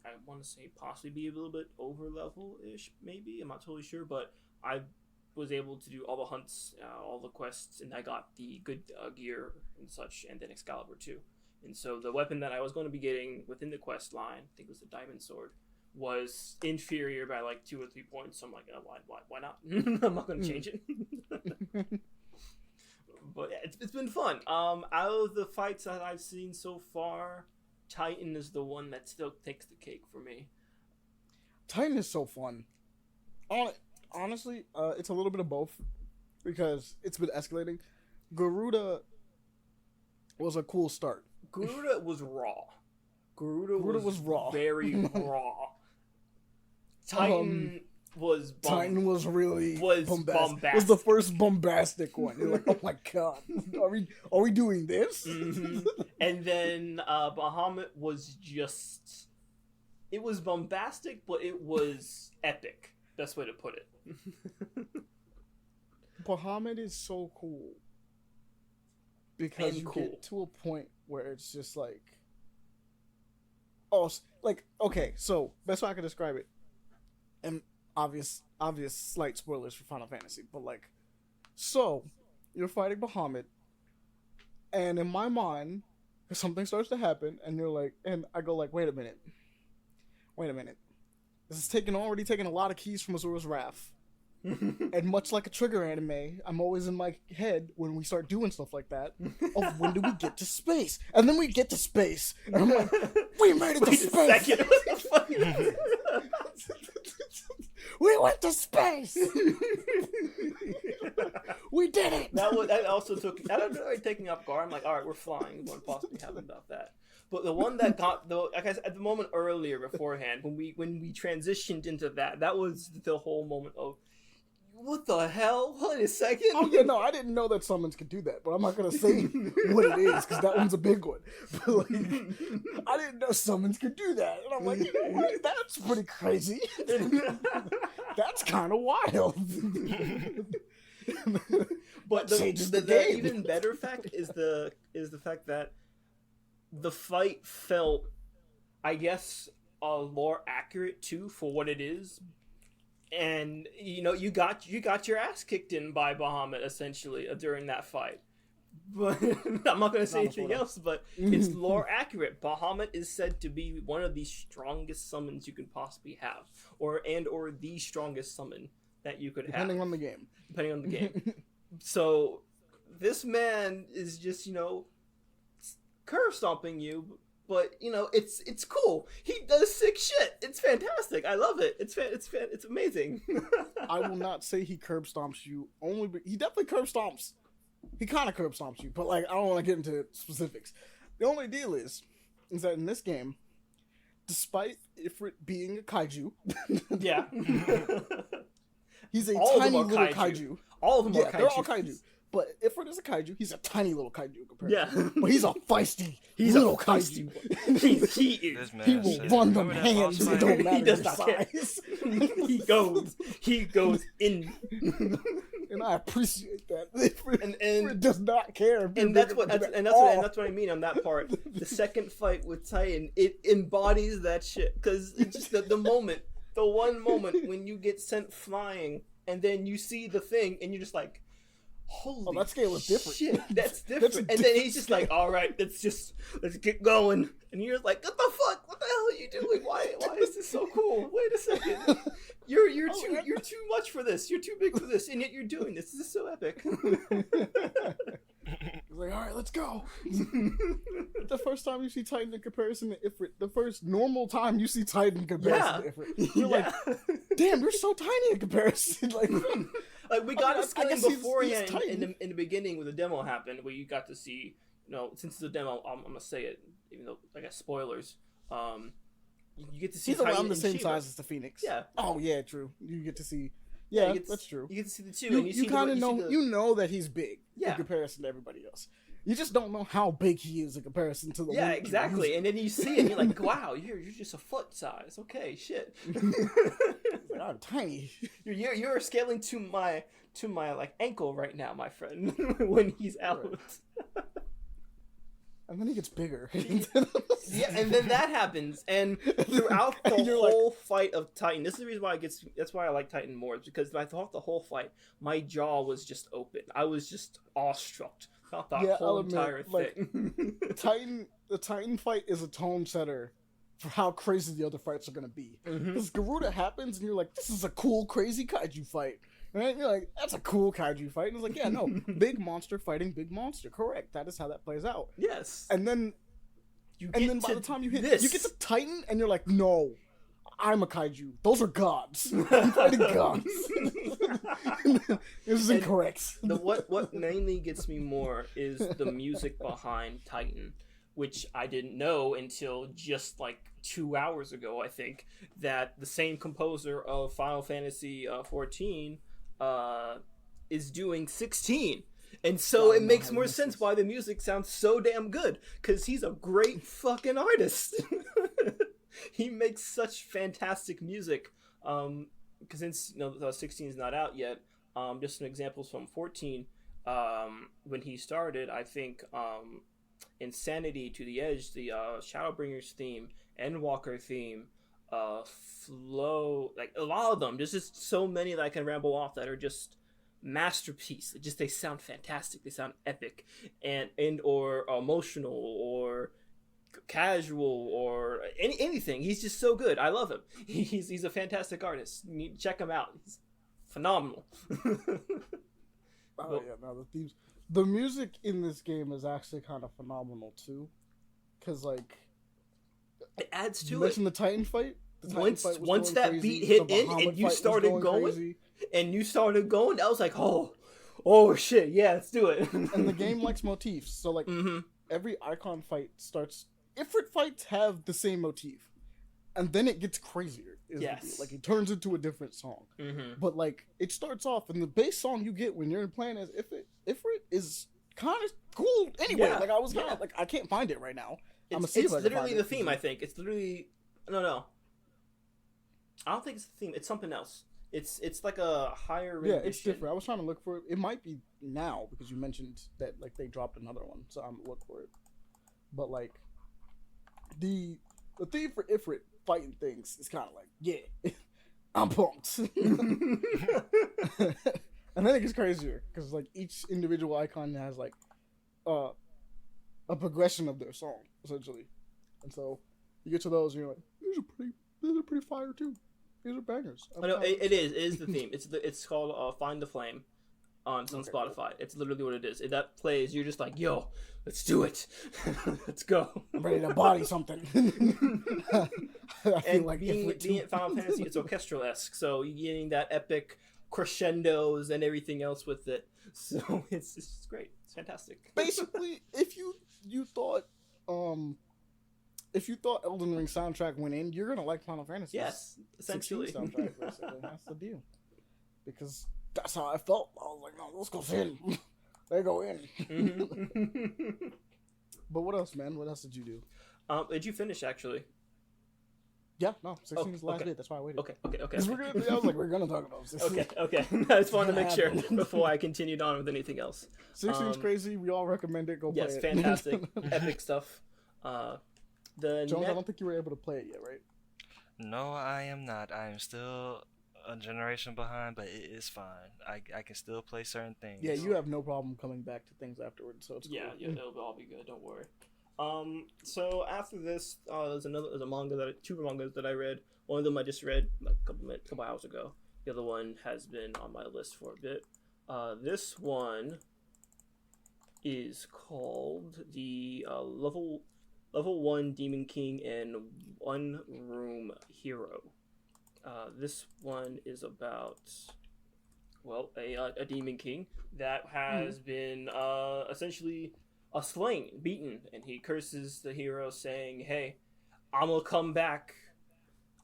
I want to say possibly be a little bit over level-ish, maybe. I'm not totally sure, but I was able to do all the hunts, all the quests, and I got the good gear and such, and then Excalibur too. And so the weapon that I was going to be getting within the quest line, I think it was the diamond sword, was inferior by like 2 or 3 points. So I'm like, why not? I'm not going to change it. But yeah, it's been fun. Out of the fights that I've seen so far, Titan is the one that still takes the cake for me. Titan is so fun. Honestly, it's a little bit of both because it's been escalating. Garuda was a cool start. Garuda was raw. Garuda was raw. Very raw. Titan was really bombastic. bombastic. It was the first bombastic one. You're like, oh my god, are we doing this? Mm-hmm. And then Bahamut was just, it was bombastic, but it was epic. Best way to put it. Bahamut is so cool because you get to a point where it's just like, okay, so best way I can describe it, and obvious slight spoilers for Final Fantasy, but like, so you're fighting Bahamut, and in my mind, something starts to happen, and you're like, and I go like, wait a minute, this is already taking a lot of keys from Azura's Wrath. And much like a Trigger anime, I'm always in my head when we start doing stuff like that of when do we get to space? And then we get to space, and I'm like, we made it to space! We went to space! We did it! That also took, that was really taking off guard. I'm like, alright, we're flying. What possibly happened about that? But the one that got, like I said, at the moment earlier beforehand, when we transitioned into that was the whole moment of, what the hell? Wait a second. Oh yeah, no, I didn't know that summons could do that, but I'm not gonna say what it is because that one's a big one. But like, I didn't know summons could do that, and I'm like, you know what? That's pretty crazy. That's kind of wild. But the even better fact is the fact that the fight felt, I guess, more accurate too for what it is. And you know, you got your ass kicked in by Bahamut essentially during that fight. But I'm not going to say anything else. But it's lore accurate. Bahamut is said to be one of the strongest summons you can possibly have, or the strongest summon that you could have, depending on the game. Depending on the game. So this man is just, you know, curve stomping you. But you know, it's cool. He does sick shit. It's fantastic. I love it. It's amazing. I will not say he curb stomps you. He definitely curb stomps. He kind of curb stomps you, but like I don't want to get into specifics. The only deal is that in this game, despite Ifrit being a kaiju, yeah, he's a tiny little kaiju. All of them are kaiju. They're all kaiju. But Ifrit is a kaiju. He's a tiny little kaiju compared. Yeah, but he's a feisty. He's little a feisty. He is. He will run them hands. It don't matter. He does not size. He goes in. And I appreciate that. Ifrit does not care. And that's what I mean on that part. The second fight with Titan, it embodies that shit because it's just the one moment when you get sent flying and then you see the thing and you're just like, holy that scale is different. Shit, that's different. And then he's just like, all right, let's get going. And you're like, what the fuck? What the hell are you doing? Why is this so cool? Wait a second. You're too much for this. You're too big for this, and yet you're doing this. This is so epic. He's like, all right, let's go. The first time you see Titan in comparison to Ifrit, the first normal time you see Titan in comparison to Ifrit, you're like, damn, you're so tiny in comparison. Like we got a scaling beforehand in the beginning when the demo happened, where you got to see, you know, since it's a demo, I'm gonna say it, even though I guess spoilers. You get to see. He's around the same size as the Phoenix. Yeah. Oh yeah, true. You get to see. Yeah, that's true. You get to see the two. You kind of know. You know that he's big in comparison to everybody else. You just don't know how big he is in comparison to the. Yeah, exactly. And then you see it, and you're like, "Wow, you're just a foot size." Okay, shit. Like, I'm tiny. You're scaling to my like ankle right now, my friend. When he's out. Right. And then he gets bigger. Yeah, and then that happens, and throughout the whole fight of Titan, this is the reason why that's why I like Titan more, is because I thought the whole fight, my jaw was just open. I was just awestruck About that Yeah, I'll whole admit, entire like, thing. The Titan fight is a tone setter for how crazy the other fights are gonna be. Because Garuda happens, and you're like, this is a cool, crazy kaiju fight. Right? You're like, that's a cool kaiju fight. And it's like, yeah, no, big monster fighting big monster. Correct. That is how that plays out. Yes. And then by the time you hit this, you get to Titan, and you're like, no, I'm a kaiju. Those are gods. I'm fighting gods. This is incorrect. What mainly gets me more is the music behind Titan, which I didn't know until just like 2 hours ago, I think, that the same composer of Final Fantasy 14 is doing 16. And so it makes more sense why the music sounds so damn good, because he's a great fucking artist. He makes such fantastic music. Because since 16 is not out yet, just some examples from 14. When he started, I think Insanity to the Edge, the Shadowbringers theme, Endwalker theme, Flow, like a lot of them. There's just so many that I can ramble off that are just masterpiece. They sound fantastic. They sound epic, and or emotional or casual or anything. He's just so good. I love him. He's a fantastic artist. You need to check him out. He's phenomenal. Oh yeah, no, the themes, the music in this game is actually kind of phenomenal too, because like it adds to you it. mentioned the Titan fight. Once that beat hit in and you started going, I was like, oh shit, yeah, let's do it. And the game likes motifs, so like every Icon fight starts. Ifrit fights have the same motif, and then it gets crazier. Yes, like it turns into a different song. But like it starts off, and the bass song you get when you're playing as Ifrit is kind of cool. Anyway, like I was like I can't find it right now. It's literally the theme. I think it's literally no. I don't think it's the theme. It's something else. It's like a higher rendition. Yeah, it's different. I was trying to look for it. It might be now because you mentioned that like they dropped another one, so I'm gonna look for it. But like the theme for Ifrit fighting things is kind of like, yeah, I'm pumped. And then it gets crazier because like each individual icon has like a progression of their song essentially, and so you get to those and you're like, these are pretty fire too. These are bangers. I know it is the theme. It's called Find the Flame on Spotify. It's literally what it is. If that plays, you're just like, yo, let's do it. Let's go. I'm ready to body something. I feel like being at Final Fantasy, it's orchestral-esque, so you're getting that epic crescendos and everything else with it. So it's great. It's fantastic. Basically, if you thought Elden Ring soundtrack went in, you're gonna like Final Fantasy. Yes, essentially. Soundtrack, basically. That's the deal. Because that's how I felt. I was like, no, this goes in. They go in. But what else, man? What else did you do? Did you finish actually? Yeah, no, 16 is the last bit. That's why I waited. Okay. I was like, we're gonna talk about 16. Okay. I just wanted to make sure before I continued on with anything else. 16's crazy. We all recommend it. Go play it. Yes, fantastic, epic stuff. Jones, I don't think you were able to play it yet, right? No, I am not. I am still a generation behind, but it is fine. I can still play certain things. Yeah, you have no problem coming back to things afterwards, so it's cool. Yeah, it'll all be good. Don't worry. So after this, there's two mangas that I read. One of them I just read like a couple hours ago. The other one has been on my list for a bit. This one is called the Level 1 Demon King and One Room Hero. This one is about, a demon king that has been essentially slain, beaten, and he curses the hero saying, hey, I'm gonna come back.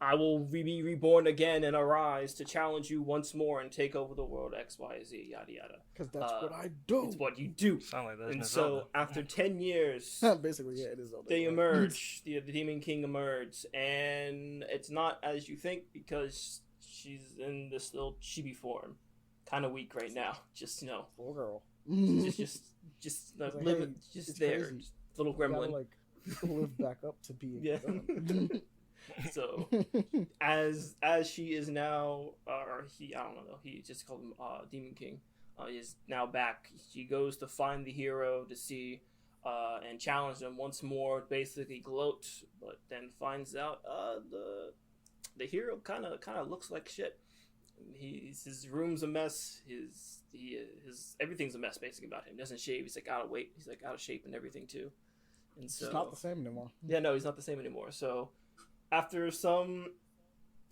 I will be reborn again and arise to challenge you once more and take over the world X, Y, Z, yada yada. Because that's what I do. It's what you do. Sound like that's and Zelda. So after 10 years, basically, yeah, it is Zelda. they emerge. The Demon King emerges, and it's not as you think because she's in this little chibi form, kind of weak right now. Just poor girl. just like, living, hey, just there, crazy. just little gremlin. Gotta, live back up to being. Yeah. So as she is now, or he, I don't know, he just called him Demon King. is now back. She goes to find the hero to see and challenge him once more, basically gloat, but then finds out the hero kind of looks like shit. His room's a mess. His everything's a mess basically about him. He doesn't shave. He's like out of weight. He's like out of shape and everything too. And so it's not the same anymore. Yeah, no, he's not the same anymore. So after some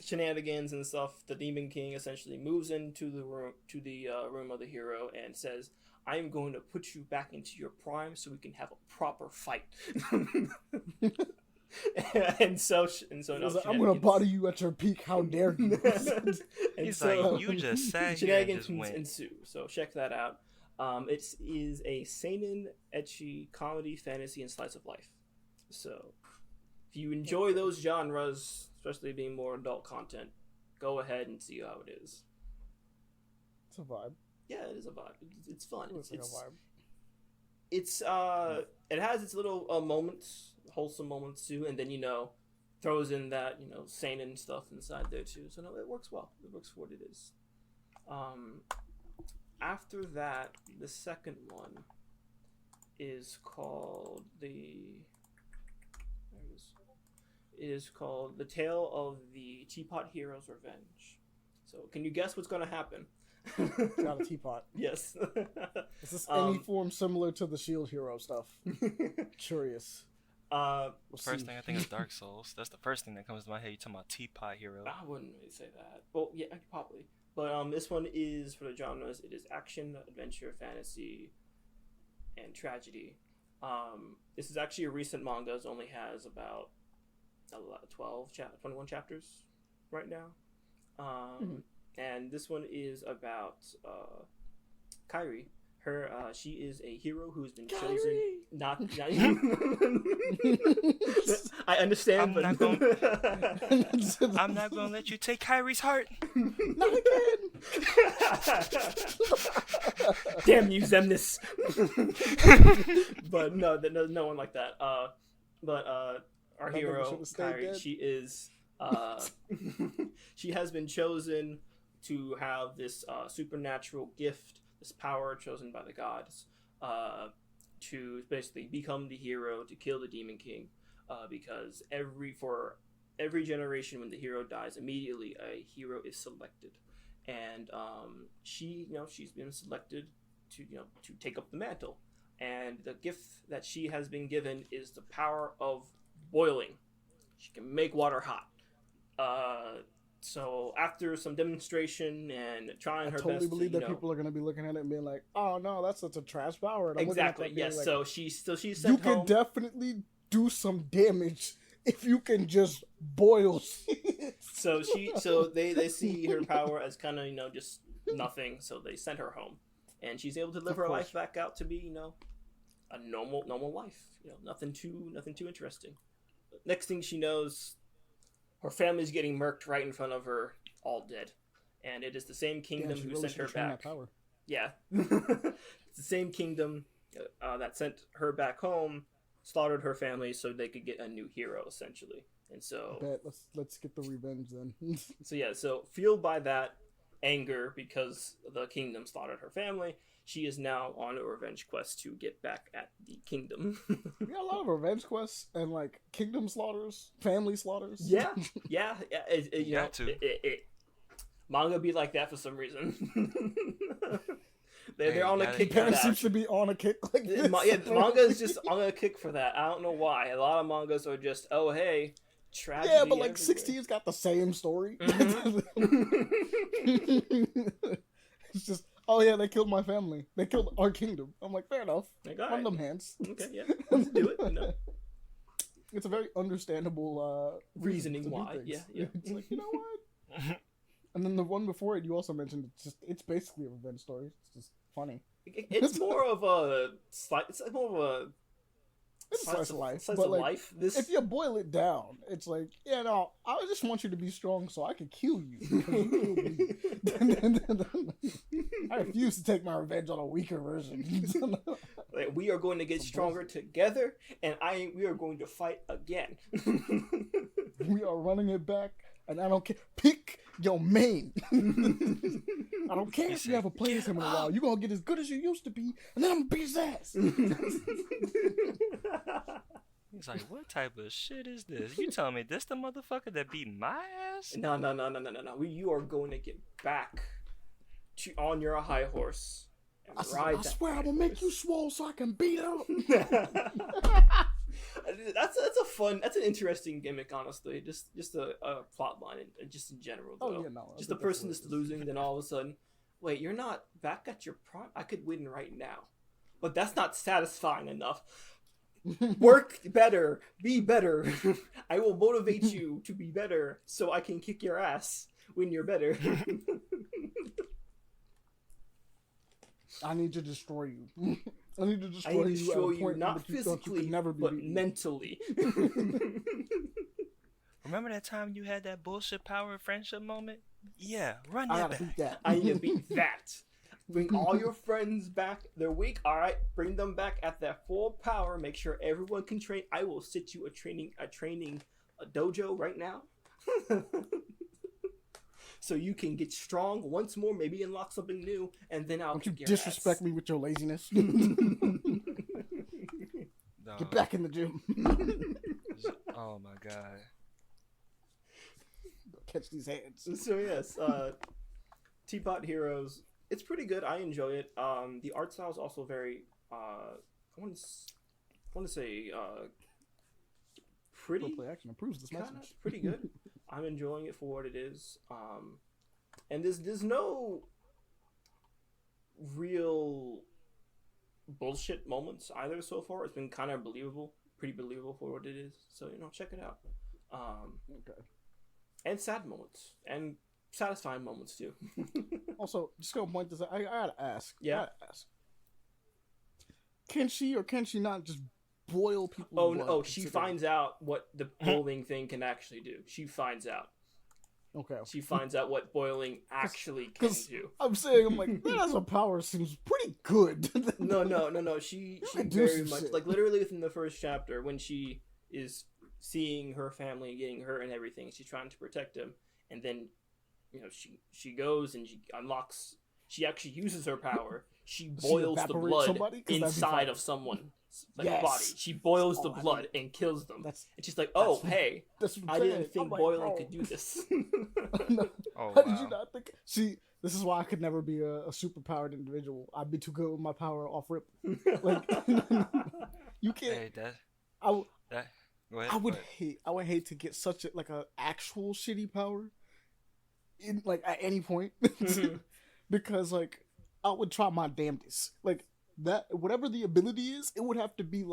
shenanigans and stuff, the Demon King essentially moves into the room of the hero and says, "I am going to put you back into your prime so we can have a proper fight." and so no, I'm gonna body you at your peak. How dare you? He's like, you just sat here and just went. Ensue. So check that out. It is a seinen, ecchi comedy, fantasy, and slice of life. So if you enjoy those genres, especially being more adult content, go ahead and see how it is. It's a vibe. Yeah, it is a vibe. It's fun. It's like a vibe. It's it has its little moments, wholesome moments too, and then throws in that seinen stuff inside there too. So no, it works well. It works for what it is. After that, the second one is called The Tale of the Teapot Hero's Revenge. So, can you guess what's going to happen? Got a teapot. Yes. Is this any form similar to the Shield Hero stuff? Curious. First thing I think is Dark Souls. That's the first thing that comes to my head. You talking about Teapot Hero? I wouldn't really say that. Well, yeah, probably. But this one is for the genres. It is action, adventure, fantasy, and tragedy. This is actually a recent manga. It only has about 21 chapters right now. And this one is about Kairi. She is a hero who's been chosen. Not I understand, I'm not gonna let you take Kairi's heart. Not again. Damn you, Zemnis. But no one like that. But our hero Kairi, she is she has been chosen to have this supernatural gift, this power chosen by the gods, to basically become the hero to kill the Demon King, because for every generation when the hero dies, immediately a hero is selected, and she's been selected to take up the mantle, and the gift that she has been given is the power of boiling. She can make water hot. So after some demonstration and trying her best, I totally believe that people are going to be looking at it and being like, "Oh no, that's such a trash power." And exactly. Yes. Like, so she's sent you can definitely do some damage if you can just boil. So they see her power as kind of just nothing. So they send her home, and she's able to live her life back out to be a normal life. Nothing too interesting. Next thing she knows, her family's getting murked right in front of her, all dead. And it is the same kingdom who sent her back. Yeah. It's the same kingdom that sent her back home, slaughtered her family so they could get a new hero, essentially. And so... Let's get the revenge then. So fueled by that anger because the kingdom slaughtered her family, she is now on a revenge quest to get back at the kingdom. We got a lot of revenge quests and kingdom slaughters, family slaughters. Yeah. Manga be like that for some reason. They're on a kick. Parents seems to be on a kick like this. Manga is just on a kick for that. I don't know why. A lot of mangas are just, oh hey, tragedy. Yeah, but 16's got the same story. Mm-hmm. It's just, oh yeah, they killed my family. They killed our kingdom. I'm like, fair enough. On them hands. Okay, yeah, let's do it. It's a very understandable reasoning why. Yeah. It's like, you know what? And then the one before it, you also mentioned it's basically a revenge story. It's just funny. It's more of a slice. It's more of a slice of life. Slice of life. If you boil it down, it's like, I just want you to be strong so I can kill you. Because you killed me. I refuse to take my revenge on a weaker version. We are going to get stronger together, and we are going to fight again. We are running it back, and I don't care. Pick Yo, main. I don't care if you haven't played with him in a while. You're gonna get as good as you used to be, and then I'm gonna beat his ass. He's like, what type of shit is this? You telling me this the motherfucker that beat my ass? No. You are going to get back on your high horse. And I swear I'm gonna make you swole so I can beat up. That's an interesting gimmick, honestly. Just a plot line, and just in general, though. Oh yeah, no. Just the person that's losing, then all of a sudden, wait, you're not back at your prime. I could win right now, but that's not satisfying enough. Work better, be better. I will motivate you to be better, so I can kick your ass when you're better. I need to destroy you. I need to destroy I need to show you not physically, never be but beaten. mentally. Remember that time you had that bullshit power friendship moment? Yeah, run I that gotta back. beat that. I need to beat that. Bring all your friends back. They're weak. All right, bring them back at that full power. Make sure everyone can train. I will sit you a dojo right now, so you can get strong once more. Maybe unlock something new, and then I'll Don't you kick your disrespect ass. me with your laziness? Dog. Get back in the gym. Oh my god. Catch these hands. So yes, Teapot Heroes. It's pretty good. I enjoy it. The art style is also very. I want to say pretty. Play action improves this Kinda message. pretty good. I'm enjoying it for what it is. And there's no real bullshit moments either so far. It's been kind of pretty believable for what it is. So check it out. Okay. And sad moments and satisfying moments too. Also, just gonna point this out. I gotta ask. Yeah. I gotta ask. Can she or can she not just boil people? Oh no! She finds out what the boiling thing can actually do. She finds out. Okay. She finds out what boiling actually can do. I'm saying, I'm like, that as a power seems pretty good. No. She can do very some much shit. like literally within the first chapter when she is seeing her family getting hurt and everything. She's trying to protect them, and then she goes and she unlocks. She actually uses her power. She boils the evaporate blood somebody? 'Cause that'd be inside fine. of someone's Yes. body. She boils the Oh, I blood and kills them. That's And she's like, "Oh, that's- hey, that's what I'm I saying. didn't think I'm like, boiling bro. could do this." No. Oh, How did you wow. not think? See, this is why I could never be a super powered individual. I'd be too good with my power off rip. Like, you can't. Hey, that I go ahead. I would go ahead. hate. I would hate to get such a actual shitty power, in at any point, Mhm. because I would try my damnedest. That whatever the ability is, it would have to be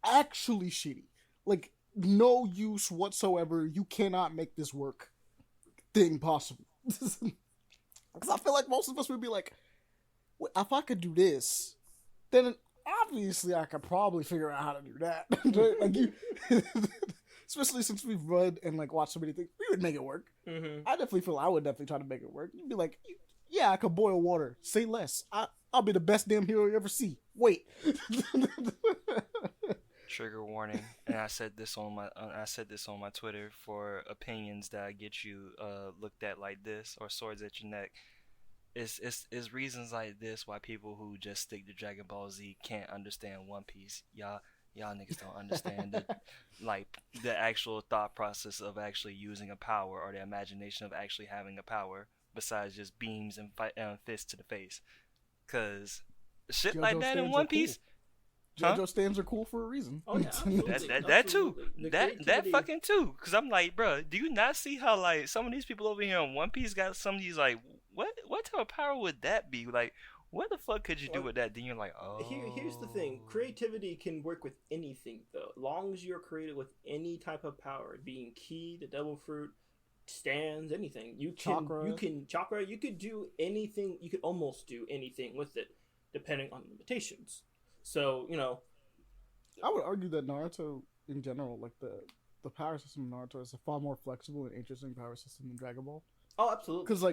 actually shitty, no use whatsoever. You cannot make this work. Thing possible. Because I feel like most of us would be like, "Well, if I could do this, then obviously I could probably figure out how to do that." Especially since we've read and watched so many things, we would make it work. Mhm. I would definitely try to make it work. You'd be like, "Yeah, I could boil water. Say less. I'll be the best damn hero you ever see. Wait." Trigger warning. And I said this on my Twitter for opinions that get you looked at like this or swords at your neck. It's reasons like this why people who just stick to Dragon Ball Z can't understand One Piece. Y'all niggas don't understand the actual thought process of actually using a power or the imagination of actually having a power besides just beams and fists to the face. Cause shit JoJo like that in stands One are cool. Piece. JoJo stands are cool for a reason. Oh yeah, absolutely. That too. Absolutely. The That creativity- fucking too. Cause I'm like, bro, do you not see how some of these people over here on One Piece got some of these what type of power would that be? What the fuck could you do with that? Then you're like, oh. Here's the thing: creativity can work with anything, though. Long as you're creative with any type of power, being key, the devil fruit, stands, anything. You can chakra. You could do anything. You could almost do anything with it, depending on limitations. So I would argue that Naruto in general, the power system in Naruto is a far more flexible and interesting power system than Dragon Ball. Oh, absolutely. Because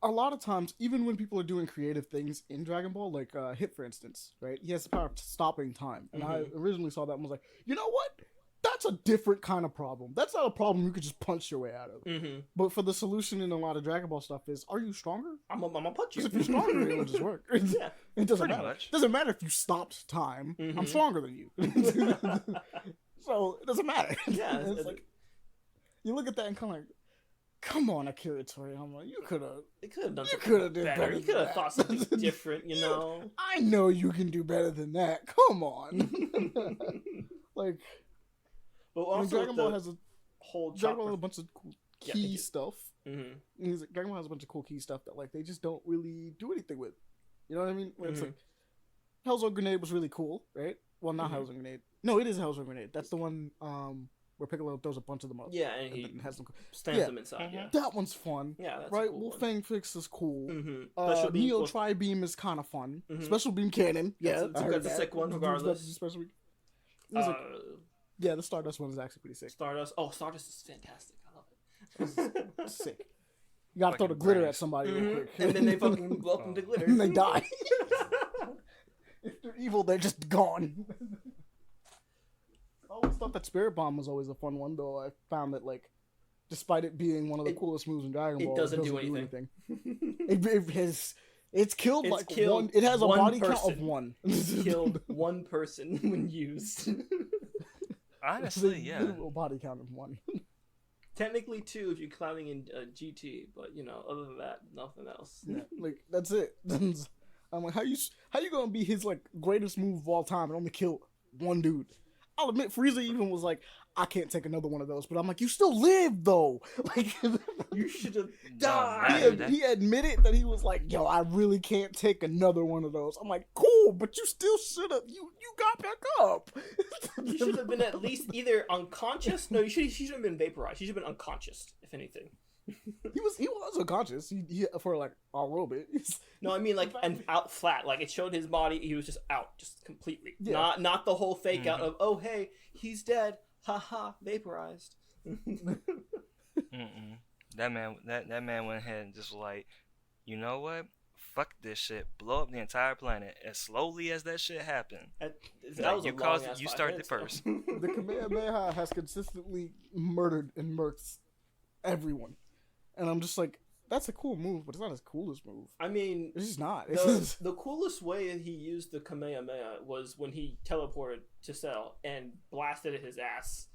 a lot of times, even when people are doing creative things in Dragon Ball, Hit for instance, right? He has the power of stopping time, and I originally saw that and was like, you know what? That that's a different kind of problem. That's not a problem you could just punch your way out of. Mm-hmm. But for the solution in a lot of Dragon Ball stuff is, are you stronger? I'm gonna punch you. Because if you're stronger, it will just work. Yeah, it doesn't pretty matter. much. It doesn't matter if you stopped time. I'm stronger than you. So it doesn't matter. Yeah, it's like you look at that and kind of like, come on, Akira Toriyama, you could have. It could have done You something could have did better. better. You could have thought something different, you know. I know you can do better than that. Come on. Like, But I mean, also Dragon Ball has a whole Dragon Ball has chopper. a bunch of cool key stuff. Mm-hmm. Dragon Ball has a bunch of cool key stuff that like they just don't really do anything with. You know what I mean? Where it's like Hell's Own Grenade was really cool, right? Well, not Hell's Own Grenade. No, it is Hell's Own Grenade. That's the one where Piccolo throws a bunch of them up. Yeah, and he has them. stands them inside. Yeah, That one's fun. yeah, that's Right, a cool one. Wolfang Fix is cool. Special beam, Neo Tri Beam is kind of fun. Special Beam Cannon, That's yeah, a- I heard that's a that. sick one, regardless. Special Beam. It was like, Uh, yeah, the Stardust one is actually pretty sick. Stardust. Oh, Stardust is fantastic. I love it. It's sick. You gotta throw the Fucking glitter brains. at somebody real quick, And then they fucking blow up into glitter. and they die. If they're evil, they're just gone. I always thought that Spirit Bomb was always a fun one, though. I found that, like, despite it being one of the coolest moves in Dragon Ball, doesn't do anything. It's killed It's like killed one. It has a one body count person. of one. It's killed one person when used. Honestly, It's a yeah. literal body count of one. Technically two if you're climbing in GT, but you know, other than that, nothing else. Yeah, like that's it. I'm like, how you gonna be his like greatest move of all time and only kill one dude? I'll admit, Frieza even was like, I can't take another one of those, but I'm like, you still live though. Like, You should have No, died. man. he admitted that he was like, yo, I really can't take another one of those. I'm like, cool, but you still should have. You got back up. You should have been at least either unconscious. No, she should have been vaporized. You should have been unconscious, if anything. He was unconscious. He for like a little bit. No, I mean like and out flat. Like it showed his body. He was just out, just completely. Yeah. Not the whole fake out of oh hey he's dead. Haha, vaporized. That man went ahead and just was like, you know what? Fuck this shit. Blow up the entire planet as slowly as that shit happened. That was you a caused long it. You started it first. The Kamehameha has consistently murdered and murked everyone, and I'm just like, that's a cool move, but it's not his coolest move. I mean, It's just not. the coolest way he used the Kamehameha was when he teleported to Cell and blasted at his ass.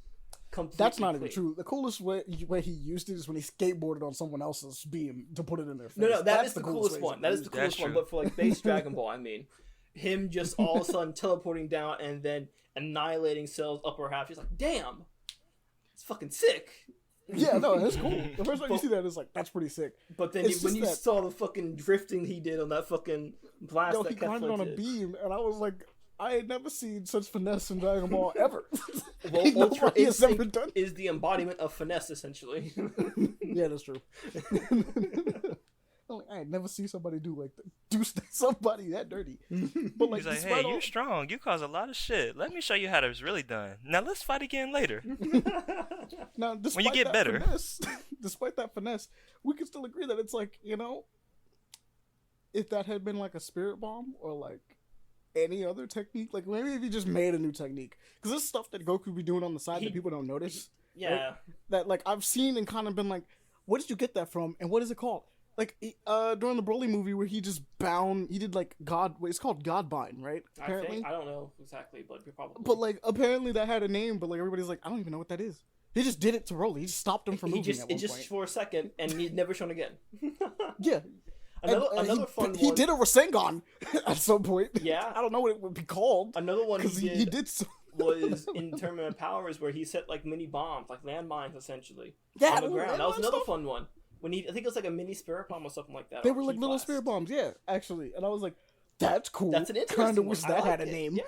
Completely That's not even clean. true. The coolest way he used it is when he skateboarded on someone else's beam to put it in their face. No, That's is the coolest way one. he's That is the used coolest one. true. But for like base Dragon Ball, I mean, him just all of a sudden teleporting down and then annihilating Cell's upper half. He's like, damn, it's fucking sick. it. Yeah, no, that's cool. The first time you see that, it's like, that's pretty sick. But then It's when just you that- saw the fucking drifting he did on that fucking blast, Yo, that he kept climbed on a did. beam, and I was like, I had never seen such finesse in Dragon Ball ever. Well, Ultra Nobody has ever Instinct done. is the embodiment of finesse, essentially. Yeah, that's true. I'm like, I had never seen somebody do somebody that dirty. But like, He's like, despite hey, all- you're strong. You cause a lot of shit. Let me show you how it's really done. Now let's fight again later. now, despite get that better. finesse, despite that finesse, we can still agree that it's like, you know, if that had been like a spirit bomb or like any other technique, like maybe if you just made a new technique, because this stuff that Goku be doing on the side that people don't notice, Yeah. that like I've seen and kind of been like, where did you get that from, and what is it called? Like during the Broly movie where he just bound, he did like God, it's called God bind, right? Apparently, I don't know exactly, but probably. but like apparently that had a name, but like everybody's like, I don't even know what that is. He just did it to Broly. He just stopped him from moving at one point. for a second, and he's never shown again. Yeah. Another fun he one. did a Rasengan at some point. Yeah. I don't know what it would be called. Another one Because he did so. was in Tournament of Powers where he set like mini bombs, like landmines essentially, Yeah, on the ground. That was landmine another stuff. fun one. When I think it was like a mini spirit bomb or something like that. They or were like ki little blast. spirit bombs, yeah, actually. And I was like, that's cool. That's an interesting Kind of one. wish I that liked had a it. name.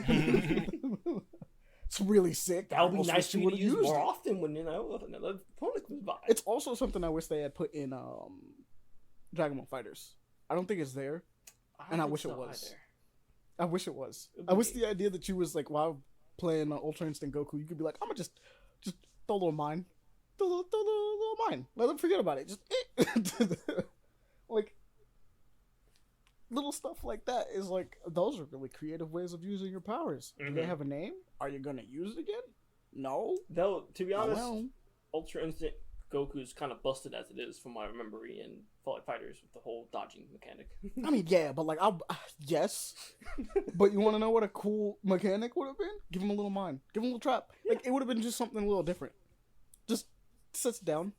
Yeah. It's really sick. That would I be also nice wish for you me to would've use used more it. often when another opponent comes by. It's also something I wish they had put in Dragon Ball Fighters. I don't think it's there. And I don't wish think it so was. either. I wish it was. It'd I wish be- the idea that you was like, while playing Ultra Instinct Goku, you could be like, I'm gonna just throw a little mine. Throw a little mine. Let them forget about it. Just like little stuff like that is like, those are really creative ways of using your powers. Do they Mhm. have a name? Are you gonna use it again? No. Though, to be honest, Well. Ultra Instinct Goku's kind of busted as it is, from my memory, in Fallout Fighters with the whole dodging mechanic. I mean, yeah, but like, yes. But you want to know what a cool mechanic would have been? Give him a little mine. Give him a little trap. Like, it would have been just something a little different. Just sets down.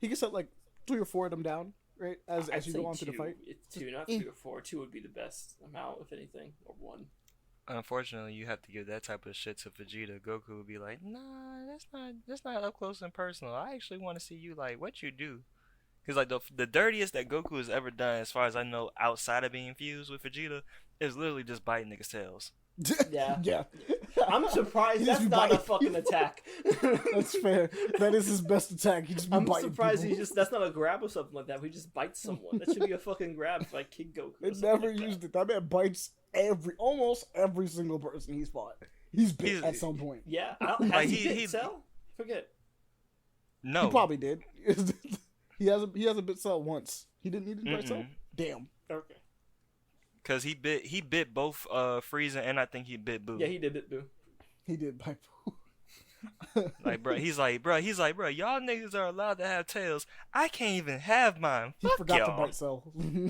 He can set like 3 or 4 of them down, right? As you go on to the fight. It's 2, not 3 or 4. 2 would be the best amount, if anything, or 1. Unfortunately, you have to give that type of shit to Vegeta. Goku would be like, "Nah, that's not up close and personal. I actually want to see you like what you do." Because like the dirtiest that Goku has ever done, as far as I know, outside of being fused with Vegeta, is literally just biting niggas' tails. Yeah. Yeah. I'm surprised that's not a fucking attack. That's fair. That is his best attack. He just be I'm biting surprised people. that's not a grab or something like that. He just bites someone. That should be a fucking grab, like King Goku. It never used it. That man bites almost every single person he's fought. He's bit at some point. Yeah, has he bit Cell? Forget. No, He probably did. he hasn't bit Cell once. He didn't bite Cell. Damn. Okay. Cause he bit both Frieza and I think he bit Boo. Yeah, he did bit Boo. He did bite Boo. Like, bro, he's like, bro, y'all niggas are allowed to have tails. I can't even have mine. He Fuck forgot y'all. to bite Cell. Nah,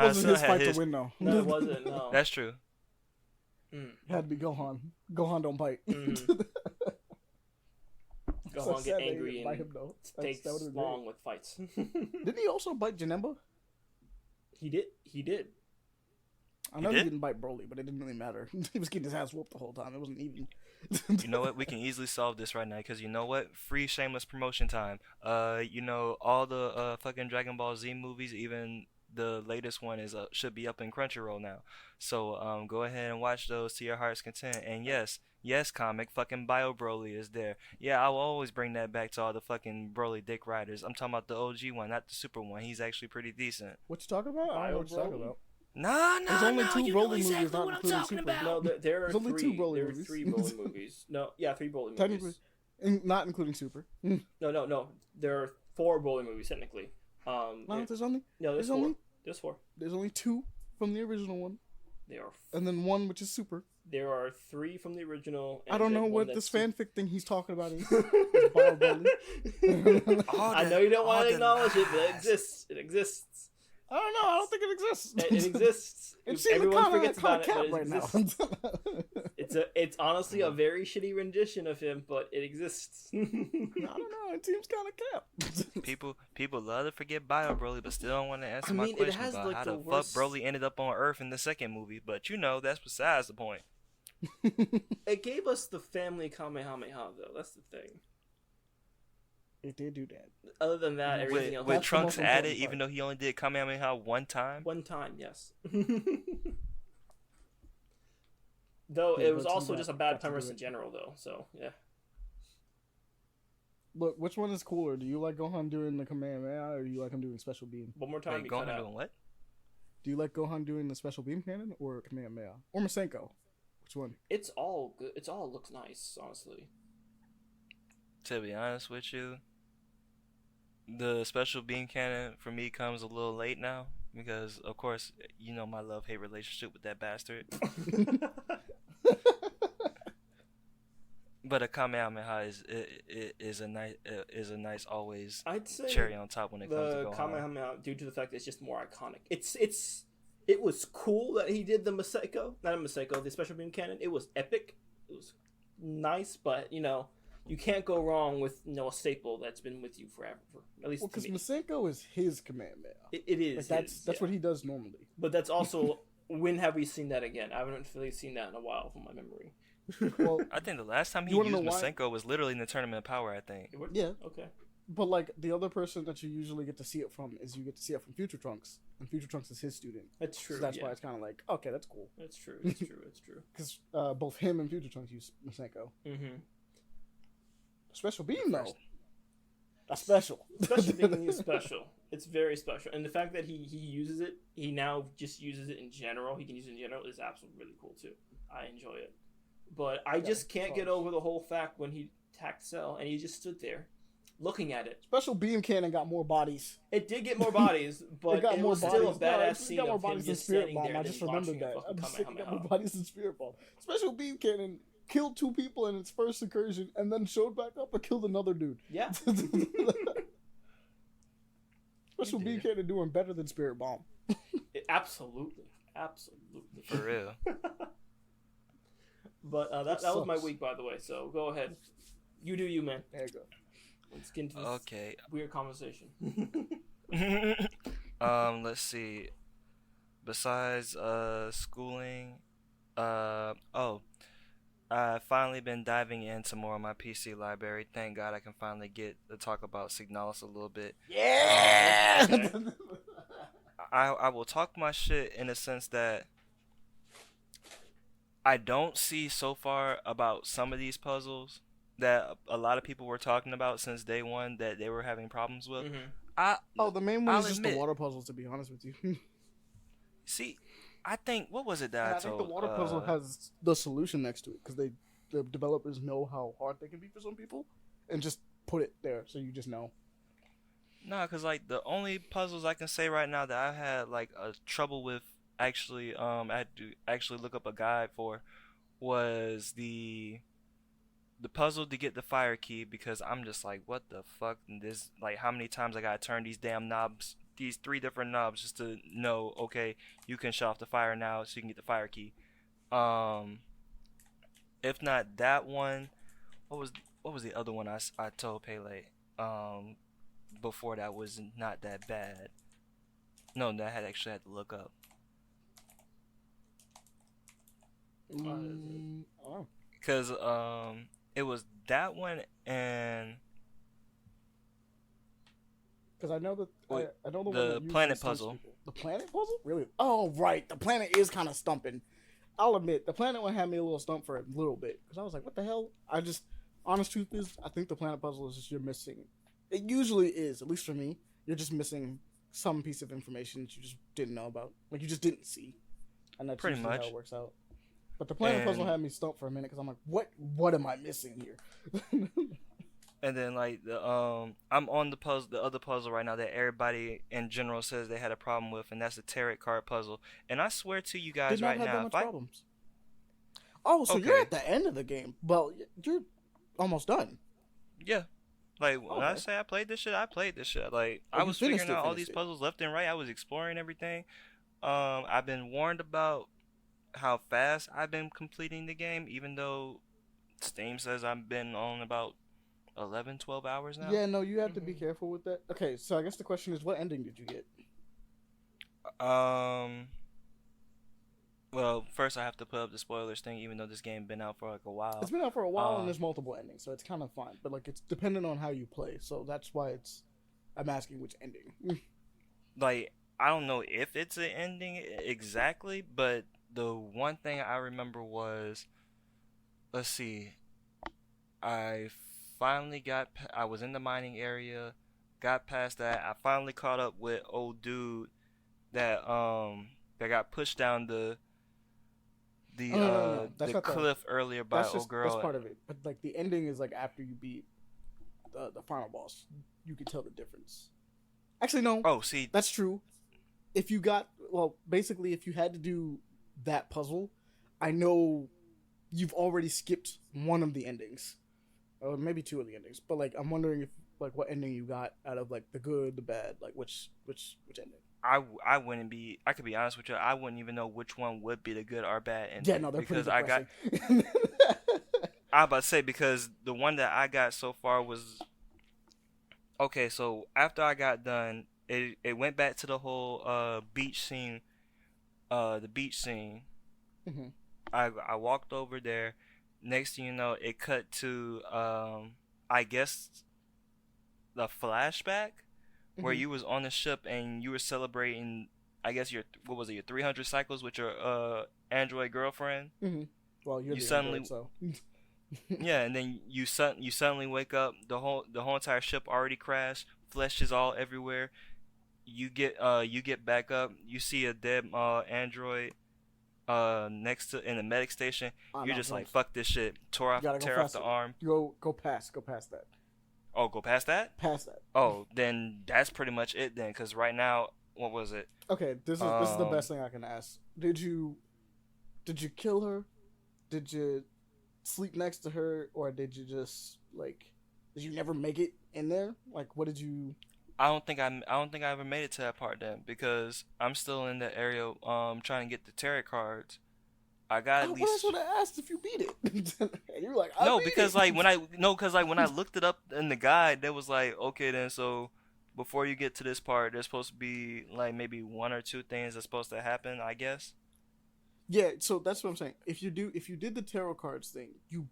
Wasn't his Cell fight had his. to win though. No, it wasn't. No. That's true. Mm. It had to be Gohan. Gohan don't bite. Mhm. Go So on, sad get they angry didn't bite and him, though. takes That would've been long with fights. Didn't he also bite Janemba? He did. I know He he did? didn't bite Broly, but it didn't really matter. He was getting his ass whooped the whole time. It wasn't even. You know what? We can easily solve this right now because you know what? Free shameless promotion time. You know all the fucking Dragon Ball Z movies, even the latest one is should be up in Crunchyroll now. So go ahead and watch those to your heart's content. And yes, comic fucking Bio Broly is there. Yeah, I will always bring that back to all the fucking Broly dick riders. I'm talking about the OG one, not the Super one. He's actually pretty decent. What you talking about? I don't know what you're talking Broly? about. Nah, There's only two you Broly know movies, exactly not what I'm including talking Super. about. No, there are There's only three. 2 Broly There are movies. 3 Broly movies. No, yeah, 3 Broly Technically, movies. not including Super. No. There are 4 Broly movies technically. No, there's only there's 4. There's 4. there's only 2 from the original one, There are and then 1 which is Super. there are 3 from the original. I don't then know one what that's this Super. fanfic thing he's talking about is. It's Bio Broly. I know you don't want to acknowledge it, but it exists. It exists. I don't know. I don't think it exists. It exists. Everyone forgets about it, cap but it right now. exists. It's honestly a very shitty rendition of him, but it exists. I don't know. It seems kind of cap. People love to forget Bio Broly, but still don't want to answer I my mean, it question has, about like, how the the worst- fuck Broly ended up on Earth in the second movie. But you know, that's besides the point. It gave us the family Kamehameha, though. That's the thing. It did do that. Other than that, everything else. With That's the Trunks most added, important even though he only did Kamehameha one time. One time, yes. Though Yeah, it was but also you just a got bad to do premise it. in general, though. So yeah. Look, which one is cooler? Do you like Gohan doing the Kamehameha, or do you like him doing Special Beam? One more time, Wait, you cut Gohan out. doing what? Do you like Gohan doing the Special Beam cannon, or Kamehameha, or Masenko? Which one? It's all good. It's all looks nice, honestly. To be honest with you, the special beam cannon for me comes a little late now because, of course, you know my love-hate relationship with that bastard. But a Kamehameha is a nice always I'd say cherry on top when it comes to the Gohan. Kamehameha, due to the fact that it's just more iconic. It was cool that he did the the special beam cannon. It was epic. It was nice, but you can't go wrong with a staple that's been with you forever. At least Well, to because me. Masenko is his Kamehameha. It is. Like, that's what he does normally. But that's also when have we seen that again? I haven't really seen that in a while from my memory. Well, I think the last time he You wanna used know why? Masenko was literally in the Tournament of Power, I think. yeah, Okay. but like the other person that you usually get to see it from is you get to see it from Future Trunks, and Future Trunks is his student. That's true. So that's yeah. why it's kind of like, okay, that's cool. That's true. It's true. It's true. Because both him and Future Trunks use Masenko. Mm-hmm. Special Beam, though. That's special. Special being is special. It's very special, and the fact that he uses it, he now just uses it in general. He can use it in general is absolutely really cool too. I enjoy it, but I just can't get over the whole fact when he attacked Cell and he just stood there, looking at it. Special Beam Cannon got more bodies. It did get more bodies, but It got more was still a bodies. badass It scene got more of him bodies than just Spirit standing Bomb. there. I and just then remembered launching a that. fucking I'm just thinking got more Kamehameha. bodies than Spirit Bomb. Special Beam Cannon killed 2 people in its first incursion and then showed back up and killed another dude. Yeah. Special BK doing better than Spirit Bomb. Absolutely. For real. But that was my week, by the way. So go ahead. You do you, man. There you go. Let's get into this weird conversation. Let's see. Besides schooling, I've finally been diving into more of my PC library. Thank God I can finally get to talk about Signalis a little bit. Yeah. I will talk my shit in the sense that I don't see so far about some of these puzzles that a lot of people were talking about since day one that they were having problems with. The main one is just the water puzzles, to be honest with you. See, I think, what was it that I told? think the water puzzle has the solution next to it, because the developers know how hard they can be for some people, and just put it there, so you just know. Nah, because, like, the only puzzles I can say right now that I had, like, a trouble with actually, I had to actually look up a guide for, was the puzzle to get the fire key, because I'm just like, what the fuck? And this, like, how many times I gotta turn these damn knobs, these 3 different knobs, just to know, okay, you can shut off the fire now so you can get the fire key. If not that one, what was the other one I told Pele? Before that was not that bad. No, that I actually had to look up. Because it was that one, and because I know that I know the one the that planet puzzle. People. The planet puzzle, really? Oh, right. The planet is kind of stumping. I'll admit, the planet one had me a little stumped for a little bit, because I was like, what the hell? Honest truth is, I think the planet puzzle is just you're missing. It usually is, at least for me. You're just missing some piece of information that you just didn't know about, like you just didn't see, and that's pretty usually much how it works out. But the planet puzzle had me stumped for a minute, because I'm like, what am I missing here? And then, like, I'm on the other puzzle right now that everybody in general says they had a problem with, and that's the tarot card puzzle. And I swear to you guys right now, that much problems. Oh, so you're at the end of the game. Well, you're almost done. Yeah. Like, when I say I played this shit, Like, I was figuring out all these puzzles left and right. I was exploring everything. I've been warned about how fast I've been completing the game, even though Steam says I've been on about 11, 12 hours now. Yeah, no, you have to be careful with that. Okay, so I guess the question is, what ending did you get? Well, first I have to put up the spoilers thing, even though this game been out for like a while. It's been out for a while, and there's multiple endings, so it's kind of fine. But like, it's dependent on how you play, so that's why I'm asking which ending. Like, I don't know if it's an ending exactly, but the one thing I remember was, let's see, I was in the mining area, got past that. I finally caught up with old dude that got pushed down the cliff earlier by old girl. That's part of it. But like, the ending is like after you beat the final boss, you can tell the difference. Actually, no. Oh, see, that's true. If you had to do that puzzle, I know you've already skipped one of the endings, or maybe 2 of the endings. But like, I'm wondering if like what ending you got out of like the good, the bad, like which ending. I could be honest with you, I wouldn't even know which one would be the good or bad ending. Yeah, no, they're because pretty depressing. I was about to say, because the one that I got so far was okay. So after I got done, it went back to the whole beach scene. The beach scene. Mm-hmm. I walked over there. Next thing you know, it cut to I guess the flashback where you was on the ship and you were celebrating, I guess, your 300 cycles with your android girlfriend. Mm-hmm. Well, you suddenly android, so. Yeah, and then you suddenly wake up, the whole entire ship already crashed, flesh is all everywhere. You get back up, you see a dead android next to in the medic station. You're just like, fuck this shit. Tear off the arm. Go past that. Oh, go past that? Past that. Oh, then that's pretty much it then, because right now, what was it? Okay, this is the best thing I can ask. Did you kill her? Did you sleep next to her, or did you just like? Did you never make it in there? Like, what did you? I don't think I ever made it to that part then because I'm still in the area trying to get the tarot cards. I got at Well, that's least what I asked if you beat it. And you're like, I no beat because it. like when I no because like when I looked it up in the guide, there was like okay then so before you get to this part, there's supposed to be like maybe one or two things that's supposed to happen. I guess. Yeah, so that's what I'm saying. If you did the tarot cards thing, you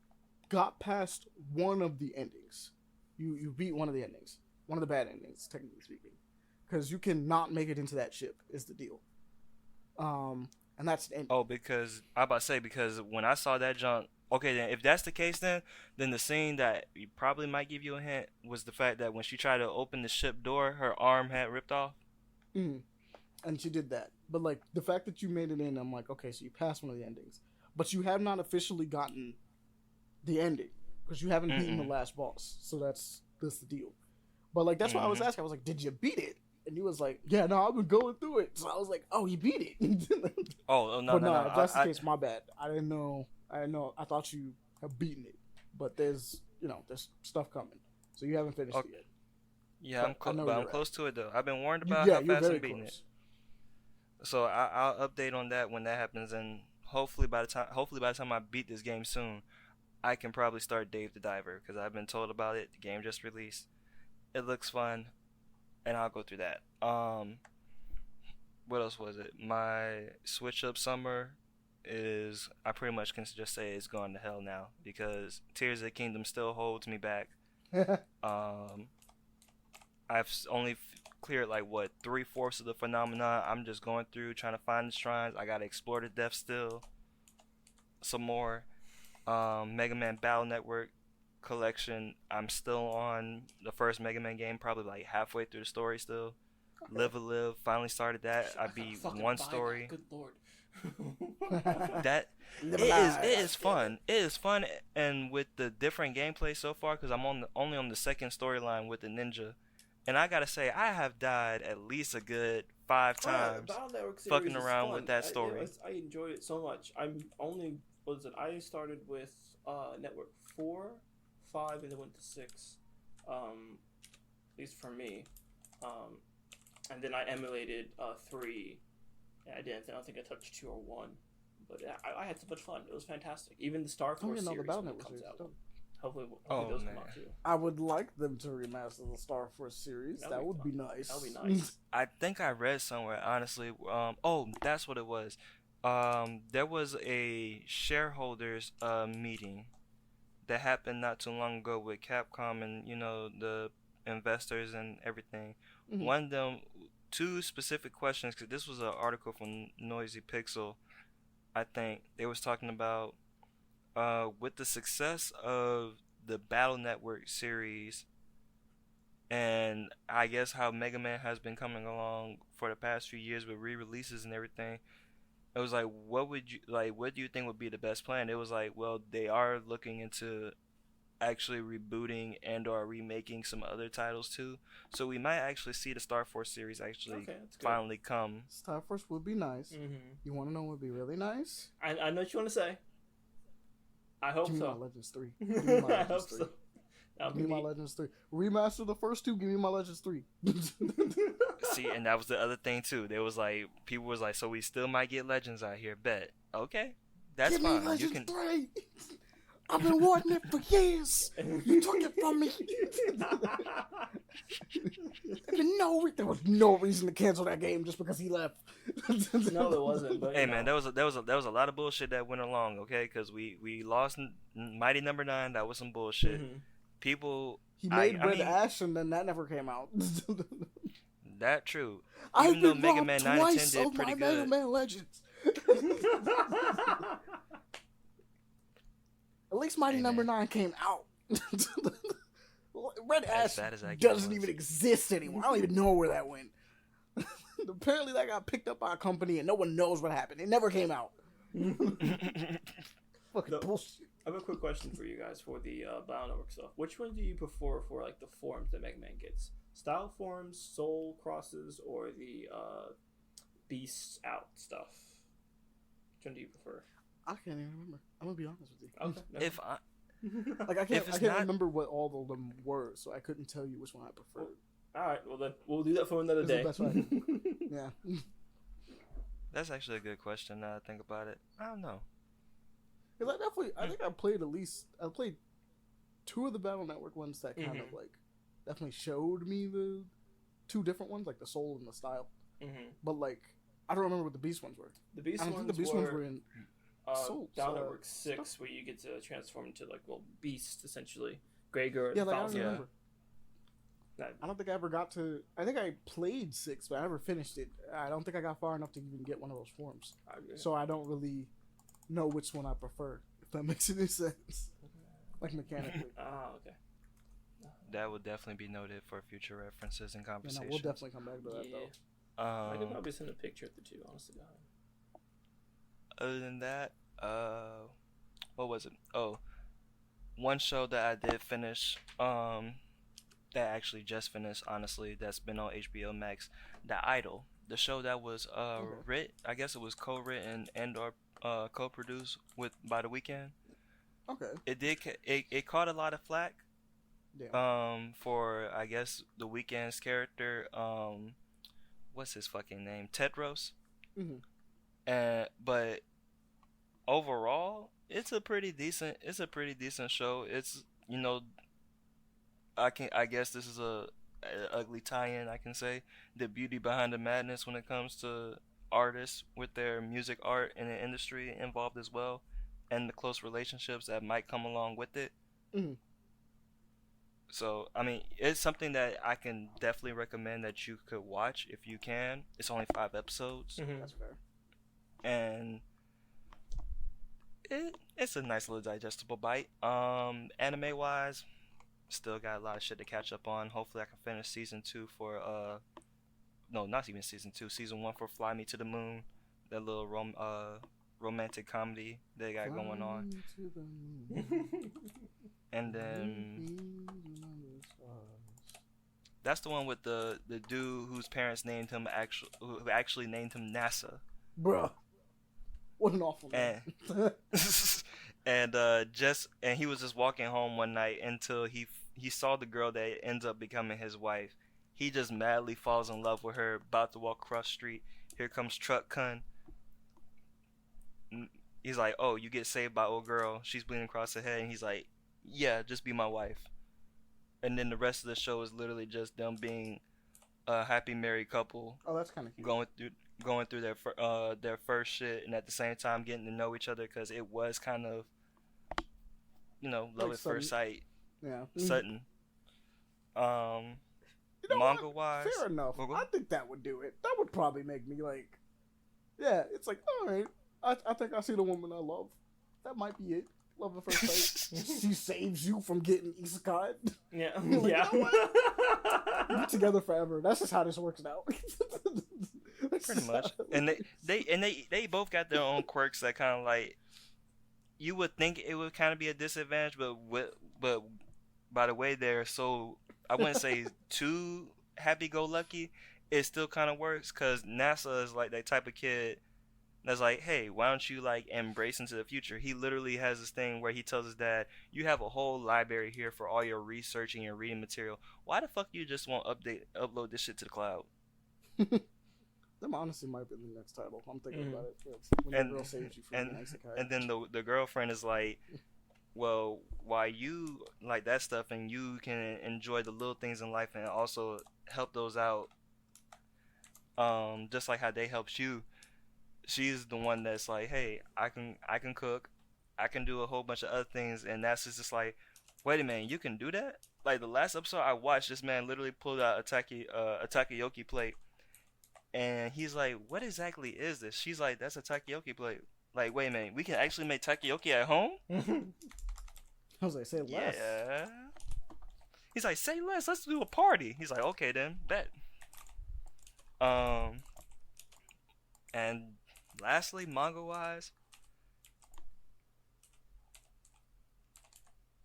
got past one of the endings. You beat one of the endings, one of the bad endings, technically speaking, because you cannot make it into that ship. Is the deal. And that's an ending. Oh, because I about to say because when I saw that junk, okay, then if that's the case, then the scene that you probably might give you a hint was the fact that when she tried to open the ship door, her arm had ripped off. Mm. And she did that. But like the fact that you made it in, I'm like, okay, so you passed one of the endings, but you have not officially gotten the ending because you haven't beaten the last boss. So that's the deal. But like that's why I was asking. I was like, did you beat it? And he was like, yeah, no, I've been going through it. So I was like, oh, you beat it. Oh no But no no, no! if that's the case, my bad. I didn't know. I thought you have beaten it, but there's there's stuff coming, so you haven't finished Okay. it yet. Yeah, But I know but I'm you're close at. to it though. I've been warned You, about yeah, how you're fast very I'm beating it. close. So I'll update on that when that happens, and hopefully by the time I beat this game soon, I can probably start Dave the Diver because I've been told about it. The game just released. It looks fun, and I'll go through that. What else was it? My switch up summer is I pretty much can just say it's gone to hell now because Tears of the Kingdom still holds me back. Um, only cleared like what 3/4 of the phenomena. I'm just going through trying to find the shrines. I gotta explore the depth still. Some more. Mega Man Battle Network collection. I'm still on the first Mega Man game, probably like halfway through the story still. Live a Live. Finally started that. I I gotta beat fucking one buy story. that. Good lord. That Live it is alive. fun. It is fun, and with the different gameplay so far, because I'm only on the second storyline with the ninja, and I gotta say I have died at least a good 5 times Battle Network series fucking is around fun. with that story. I enjoyed it so much. I'm only was it? I started with Network 4, 5, and then went to 6. At least for me. And then I emulated 3. And I don't think I touched 2 or 1. But I had so much fun. It was fantastic. Even the Star Force The series Battle when it Network comes series. out. Hopefully Oh, those man. come out too. I would like them to remaster the Star Force series. That'd That be would fun. be nice. That'll be nice. I think I read somewhere, honestly. Oh, that's what it was. There was a shareholders meeting that happened not too long ago with Capcom and the investors and everything. Mhm. One of them, two specific questions, because this was an article from Noisy Pixel. I think they was talking about with the success of the Battle Network series and I guess how Mega Man has been coming along for the past few years with re-releases and everything. It was like, what do you think would be the best plan? It was like, well, they are looking into actually rebooting and or remaking some other titles too. So we might actually see the Star Force series actually Okay, that's good. finally come. Star Force would be nice. Mm-hmm. You want to know what would be really nice? I know what you want to say. I hope Give me so. my Legends 3. Give me my I Legends hope 3. so. That'll Give me be my neat. Legends 3. Remaster the first 2, give me my Legends 3. See, and that was the other thing too. There was like people was like, so we still might get Legends out here. Bet. Okay, that's give me fine. You Legends can. 3! I've been wanting it for years! You took it from me! There was no reason to cancel that game just because he left. No, there wasn't. But Hey man, there was a lot of bullshit that went along. Okay, because we lost Mighty Number 9. That was some bullshit. Mm-hmm. People. He made I Red mean, Ash and then that never came out. that true. I've Even though been Mega robbed Man 9 and 10 twice did of pretty my Mega good. Man Legends. At least Mighty Hey, Number man. 9 came out. Red As Ash bad as that game doesn't was. even exist anymore. I don't even know where that went. Apparently that got picked up by a company and no one knows what happened. It never came out. Fucking No. bullshit. I have a quick question for you guys for the Battle Network stuff. Which one do you prefer for like the forms that Mega Man gets? Style forms, soul crosses, or the beasts out stuff? Which one do you prefer? I can't even remember. I'm gonna be honest with you. Okay. If I Like I If it's can't not- remember what all of them were, so I couldn't tell you which one I preferred. All right. Well, then we'll do that for another This is day. the best way. Yeah. That's actually a good question. Now I think about it, I don't know. Because I think I played two of the Battle Network ones that kind of like definitely showed me the two different ones, like the soul and the style. But like I don't remember what the Beast ones were. The Beast I don't ones think the Beast ones were in. Soul, Battle Network 6, where you get to transform into Beast essentially, Gregor. Yeah, like I don't Falzon. remember. I don't think I ever got to. I think I played 6, but I never finished it. I don't think I got far enough to even get one of those forms. So I don't really know which one I prefer. If that makes any sense, like mechanically. Okay. That would definitely be noted for future references and Yeah, conversations. no, we'll definitely come back to that though. I could probably send a picture of the two, honestly. Other than that, what was it? Oh, one show that I did finish, that I actually just finished, honestly, that's been on HBO Max, The Idol. The show that was I guess it was co-written and or co-produced by The Weeknd. Okay. It caught a lot of flack. Yeah. For I guess The Weeknd's character, what's his fucking name? Tedros. But overall, it's a pretty decent show. It's, I guess this is a ugly tie-in, I can say, the beauty behind the madness when it comes to artists with their music, art, and the industry involved as well, and the close relationships that might come along with it. So, I mean, it's something that I can definitely recommend that you could watch if you can. It's only 5 episodes. That's fair. And it's a nice little digestible bite. Anime wise, still got a lot of shit to catch up on. Hopefully I can finish season 2 for no, not even season 2, season 1 for Fly Me to the Moon, that little romantic comedy they got going on. And then that's the one with the dude whose parents named him who actually named him NASA. Bruh. What an awful name. And he was just walking home one night until he saw the girl that ends up becoming his wife. He just madly falls in love with her, about to walk across the street. Here comes Truck Kun. He's like, "Oh, you get saved by old girl. She's bleeding across the head." And he's like, "Yeah, just be my wife." And then the rest of the show is literally just them being a happy married couple. Oh, that's kind of cute. Going through their first shit, and at the same time getting to know each other, because it was kind of, love Like at first sight. Yeah. Sudden. Manga wise, fair enough. I think that would do it. That would probably make me like, yeah. It's like, all right. I think I see the woman I love. That might be it. Love at first sight. She saves you from getting isekai. Yeah. Like, Yeah. You know what? We're together forever. That's just how this works out. Pretty much. And they both got their own quirks that kind of like, you would think it would kind of be a disadvantage, but by the way they're so, I wouldn't say too happy-go-lucky, it still kind of works, because NASA is like that type of kid that's like, hey, why don't you like embrace into the future? He literally has this thing where he tells his dad, you have a whole library here for all your researching and reading material. Why the fuck you just won't upload this shit to the cloud? That honestly might be the next title. I'm thinking about it. When And- the girl saves you from the isekai. And then the girlfriend is like, well, why you like that stuff and you can enjoy the little things in life and also help those out, just like how they helped you. She's the one that's like, hey, I can cook, I can do a whole bunch of other things, and that's just like, wait a minute, you can do that? Like the last episode I watched, this man literally pulled out a takoyaki plate, and he's like, what exactly is this? She's like, that's a takoyaki plate. Like, wait a minute, we can actually make takoyaki at home? I was like, say less. Yeah. He's like, say less, let's do a party. He's like, okay then, bet. And lastly, manga wise,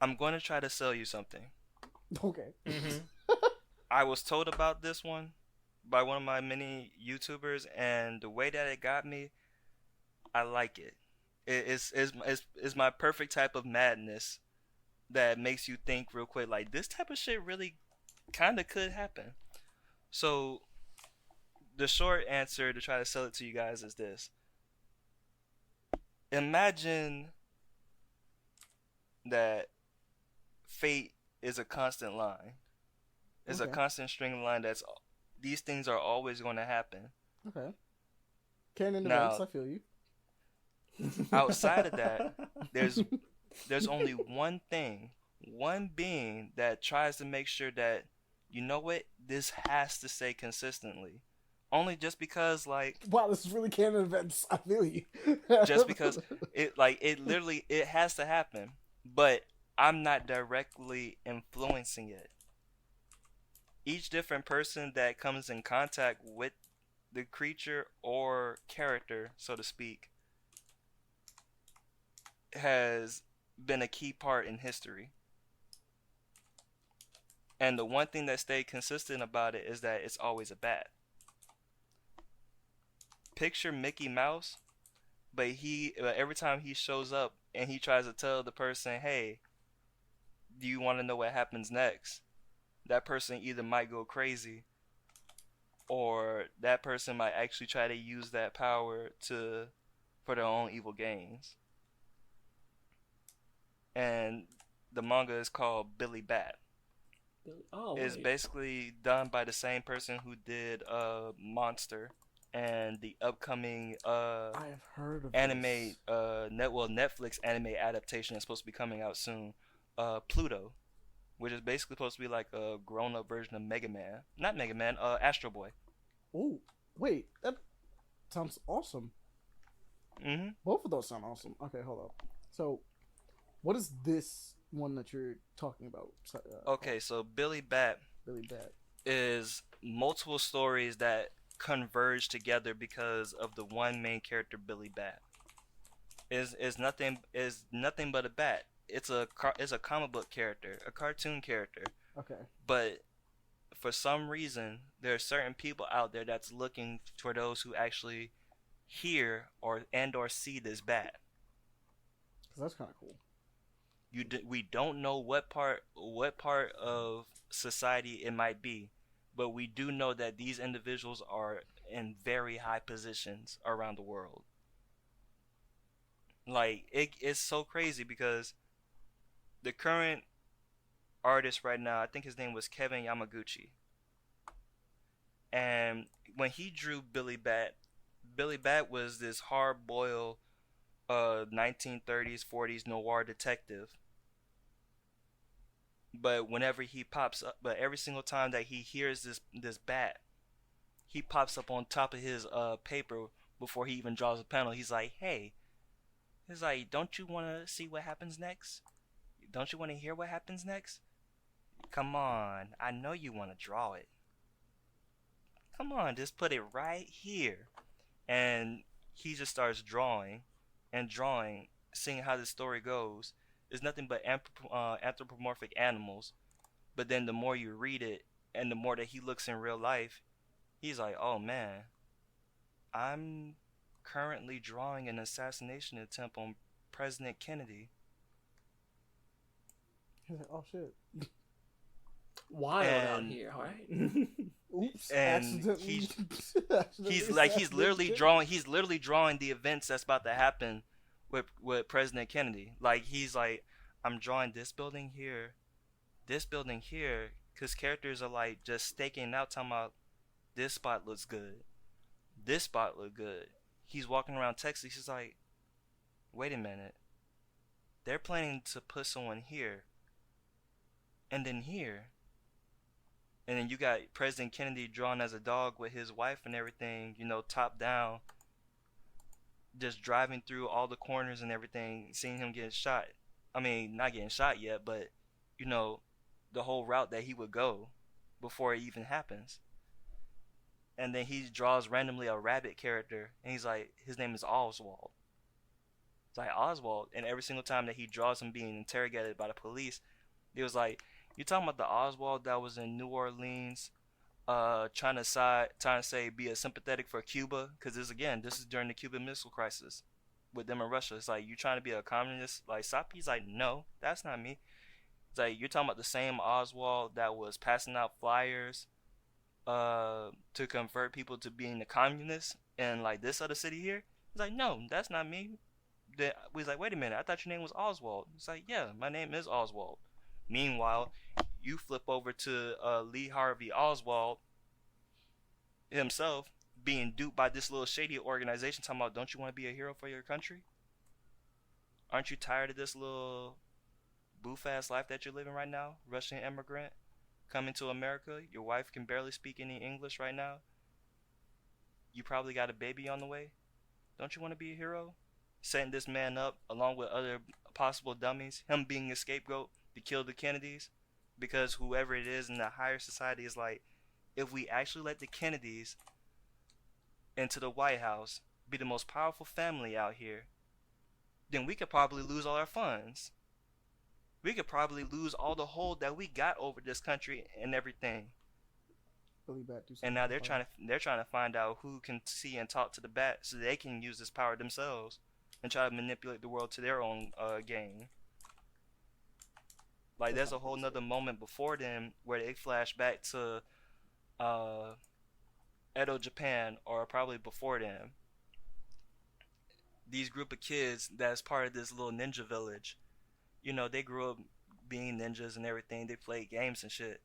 I'm going to try to sell you something. Okay. I was told about this one by one of my many YouTubers, and the way that it got me, I like it. It's my perfect type of madness that makes you think real quick. Like this type of shit really kind of could happen. So the short answer to try to sell it to you guys is this: imagine that fate is a constant line. It's a Okay. constant string line that's these things are always going to happen. Okay. Canon events, Now, I feel you. outside of that, there's there's only one thing, one being that tries to make sure that you know what this has to stay consistently. Only just because like Wow, this is really canon events. I feel you. just because it literally it has to happen, but I'm not directly influencing it. Each different person that comes in contact with the creature or character, so to speak, has been a key part in history. And the one thing that stayed consistent about it is that it's always a bat. Picture Mickey Mouse, but every time he shows up and he tries to tell the person, "Hey, do you want to know what happens next?" That person either might go crazy or that person might actually try to use that power for their own evil gains. And the manga is called Billy Bat. Oh, It's wait. basically done by the same person who did Monster and the upcoming I have heard of anime this. Netflix anime adaptation is supposed to be coming out soon. Pluto, which is basically supposed to be like a grown-up version of Mega Man. Not Mega Man, Astro Boy. Oh, wait, that sounds awesome. Mm-hmm. Both of those sound awesome. Okay, hold up. So, what is this one that you're talking about? Okay, so Billy Bat Really bad. is multiple stories that converge together because of the one main character, Billy Bat. Is nothing but a bat. It's a comic book character, a cartoon character. Okay. But for some reason, there are certain people out there that's looking for those who actually hear or see this bat. Because that's kind of cool. We don't know what part of society it might be, but we do know that these individuals are in very high positions around the world. Like it's so crazy because the current artist right now, I think his name was Kevin Yamaguchi, and when he drew Billy Bat was this hard-boiled 1930s 40s noir detective. But whenever he pops up, but every single time that he hears this bat, he pops up on top of his paper before he even draws a panel. He's like, "Hey," he's like, "Don't you want to see what happens next? Don't you want to hear what happens next? Come on, I know you want to draw it. Come on, just put it right here." And he just starts drawing and drawing, seeing how the story goes. It's nothing but anthropomorphic animals. But then the more you read it and the more that he looks in real life, he's like, "Oh man, I'm currently drawing an assassination attempt on President Kennedy." He's like, oh shit. Wild out And here, alright? Oops. and Accidentally. he's literally drawing the events that's about to happen with President Kennedy. Like he's like, "I'm drawing this building here, because characters are like just staking out, talking about this spot looks good, this spot look good. He's walking around Texas. He's like, "Wait a minute, they're planning to put someone here, and then here." And then you got President Kennedy drawn as a dog with his wife and everything, top down, just driving through all the corners and everything, seeing him getting shot. I mean, not getting shot yet, but, you know, the whole route that he would go before it even happens. And then he draws randomly a rabbit character, and he's like, his name is Oswald. It's like Oswald, and every single time that he draws him being interrogated by the police, it was like, "You talking about the Oswald that was in New Orleans, trying to say be a sympathetic for Cuba?" Because this is during the Cuban Missile Crisis. with them in Russia. It's like, you trying to be a communist like Sapi's like, no, that's not me. It's like, you're talking about the same Oswald that was passing out flyers to convert people to being the communists in like this other city here. He's like, no, that's not me. Then we was like, wait a minute, I thought your name was Oswald. It's like, yeah, my name is Oswald. Meanwhile, you flip over to Lee Harvey Oswald himself being duped by this little shady organization talking about, don't you want to be a hero for your country? Aren't you tired of this little boof ass life that you're living right now? Russian immigrant coming to America. Your wife can barely speak any English right now. You probably got a baby on the way. Don't you want to be a hero? Setting this man up along with other possible dummies, him being a scapegoat to kill the Kennedys, because whoever it is in the higher society is like, if we actually let the Kennedys into the White House, be the most powerful family out here, then we could probably lose all our funds. We could probably lose all the hold that we got over this country and everything. Really bad. And now they're trying to find out who can see and talk to the bat so they can use this power themselves and try to manipulate the world to their own gain. Like, there's a whole nother moment before them where they flash back to Edo, Japan, or probably before them. These group of kids that's part of this little ninja village, you know, they grew up being ninjas and everything. They play games and shit.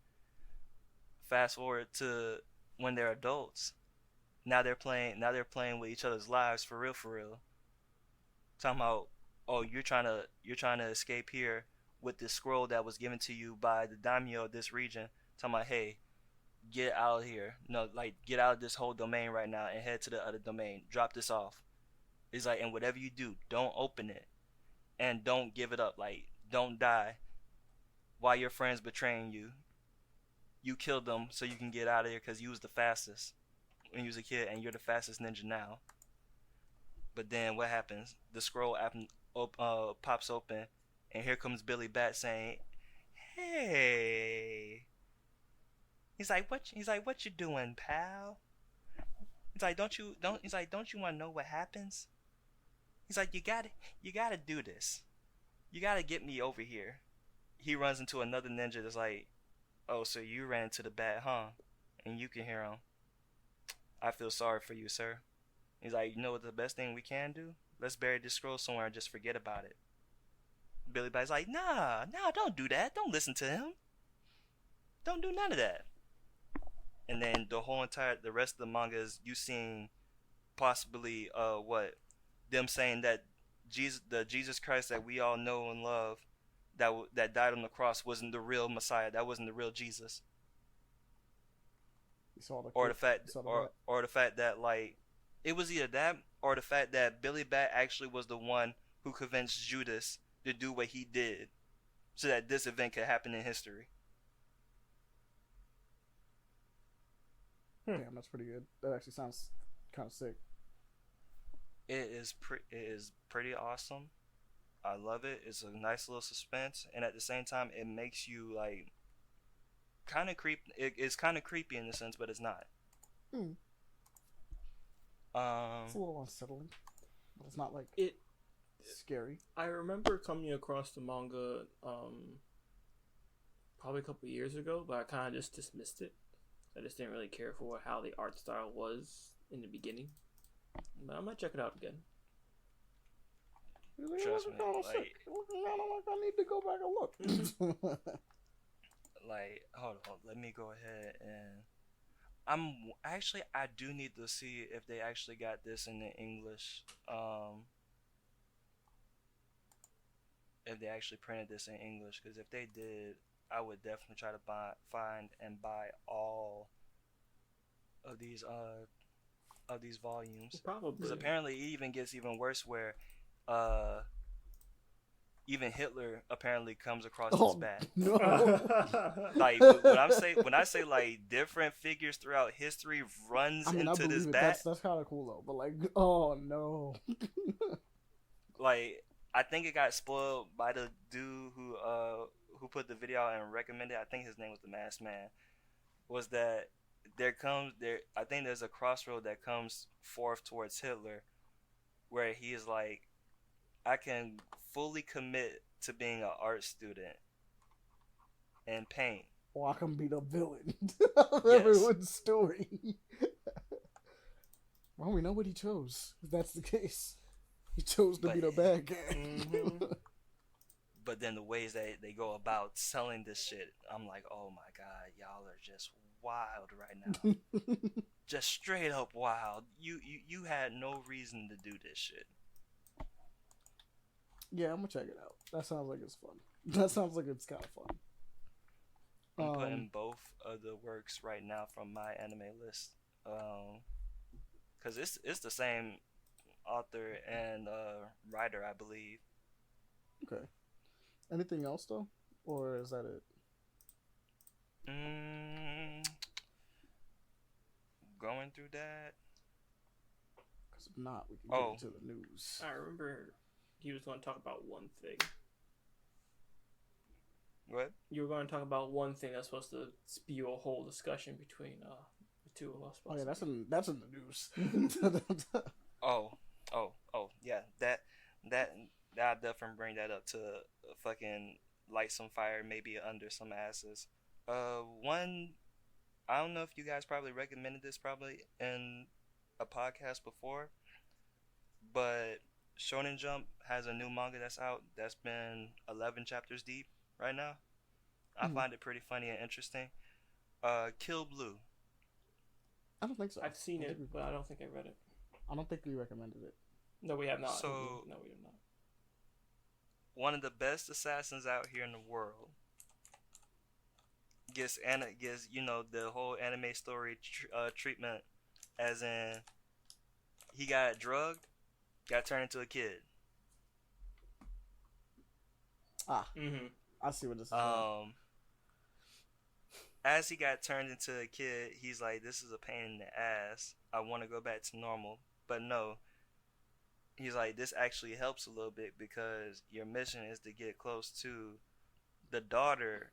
Fast forward to when they're adults. Now they're playing with each other's lives for real. Talking about, oh, you're trying to escape here with this scroll that was given to you by the daimyo of this region. Talking about, hey, get out of here. No, like, get out of this whole domain right now and head to the other domain. Drop this off. It's like, and whatever you do, don't open it. And don't give it up. Like, don't die while your friend's betraying you. You killed them so you can get out of here because you was the fastest when you was a kid, and you're the fastest ninja now. But then what happens? The scroll pops open, and here comes Billy Bat saying, "Hey." He's like, "What? He's like, what you doing, pal?" He's like, don't you want to know what happens? He's like, you gotta do this. You gotta get me over here. He runs into another ninja that's like, oh, so you ran into the bat, huh? And you can hear him. I feel sorry for you, sir. He's like, you know what the best thing we can do? Let's bury this scroll somewhere and just forget about it. Billy Bat's like, nah, don't do that. Don't listen to him. Don't do none of that. And then the rest of the manga is you seeing possibly them saying that Jesus Christ that we all know and love, that died on the cross, wasn't the real Messiah. That wasn't the real Jesus. Or the fact that like it was either that or the fact that Billy Bat actually was the one who convinced Judas to do what he did, so that this event could happen in history. Damn, that's pretty good. That actually sounds kind of sick. It is pretty awesome. I love it. It's a nice little suspense, and at the same time, it makes you like kind of creep. It's kind of creepy in a sense, but it's not. It's a little unsettling, but it's not like scary. I remember coming across the manga probably a couple of years ago, but I kind of just dismissed it. I just didn't really care for how the art style was in the beginning. But I might check it out again. Trust me, like, I need to go back and look. Like, hold on, let me go ahead and I do need to see if they actually got this in the English. If they actually printed this in English, because if they did, I would definitely try to find and buy all of these volumes. Probably. Because apparently it even gets even worse, where even Hitler apparently comes across this bat. No. Like when I say like different figures throughout history runs into this bat. That's kind of cool though. But like, oh no. Like, I think it got spoiled by the dude who put the video out and recommended. I think his name was the Masked Man. Was that I think there's a crossroad that comes forth towards Hitler, where he is like, I can fully commit to being an art student and paint. Or I can be the villain of Yes. everyone's story. Well, we know what he chose. If that's the case, he chose to be the bad guy. Mhm. But then the ways that they go about selling this shit, I'm like, oh my god, y'all are just wild right now. Just straight up wild. You had no reason to do this shit. Yeah, I'm gonna check it out. That sounds like it's fun. That sounds like it's kind of fun. I'm putting both of the works right now from my anime list, cause it's the same author and writer, I believe. Okay. Anything else though, or is that it? Going through that. Because if not, we can get into the news. I remember he was going to talk about one thing. What? You were going to talk about one thing that's supposed to spew a whole discussion between the two of us. Oh yeah, that's in the news. Yeah. That I'll definitely bring that up to fucking light some fire, maybe under some asses. One, I don't know if you guys probably recommended this probably in a podcast before, but Shonen Jump has a new manga that's out that's been 11 chapters deep right now. I find it pretty funny and interesting. Kill Blue. I don't think so. I've seen it, but I don't think I read it. I don't think we recommended it. No, we have not. So, no, we have not. One of the best assassins out here in the world gets the whole anime story treatment, as in he got drugged, got turned into a kid. I see what this is. As he got turned into a kid, he's like, this is a pain in the ass. I want to go back to normal. But no. He's like, this actually helps a little bit because your mission is to get close to the daughter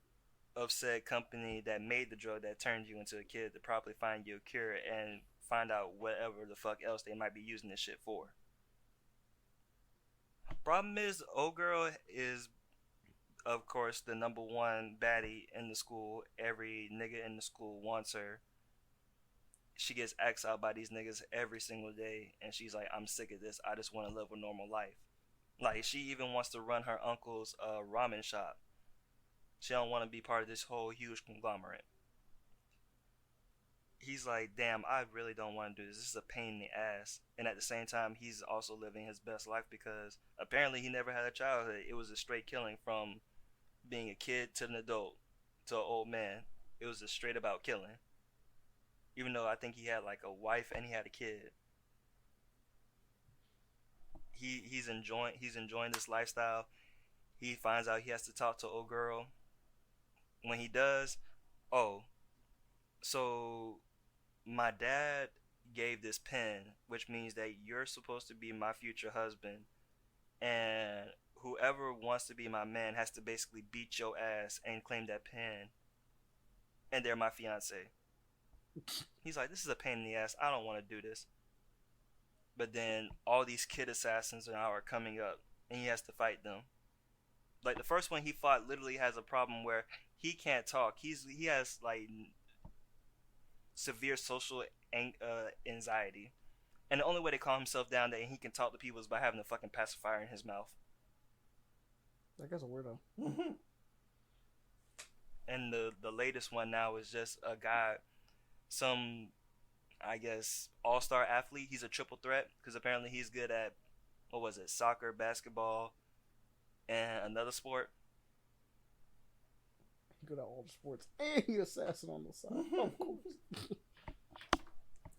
of said company that made the drug that turned you into a kid to probably find you a cure and find out whatever the fuck else they might be using this shit for. Problem is, old girl is, of course, the number one baddie in the school. Every nigga in the school wants her. She gets axed out by these niggas every single day, and she's like, I'm sick of this. I just want to live a normal life. Like, she even wants to run her uncle's ramen shop. She don't want to be part of this whole huge conglomerate. He's like, damn, I really don't want to do this. This is a pain in the ass. And at the same time, he's also living his best life because apparently he never had a childhood. It was a straight killing from being a kid to an adult to an old man. It was just straight about killing. Even though I think he had like a wife and he had a kid. He's enjoying this lifestyle. He finds out he has to talk to old girl. When he does, so my dad gave this pen, which means that you're supposed to be my future husband, and whoever wants to be my man has to basically beat your ass and claim that pen, and they're my fiance. He's like, this is a pain in the ass. I don't want to do this. But then all these kid assassins now are coming up, and he has to fight them. Like the first one he fought literally has a problem where he can't talk. He has like severe social anxiety, and the only way to calm himself down that he can talk to people is by having a fucking pacifier in his mouth. That guy's a weirdo. And the latest one now is just a guy, some, I guess, all-star athlete. He's a triple threat because apparently he's good at, what was it, soccer, basketball, and another sport. Good at all the sports. And he assassin on the side. Of course.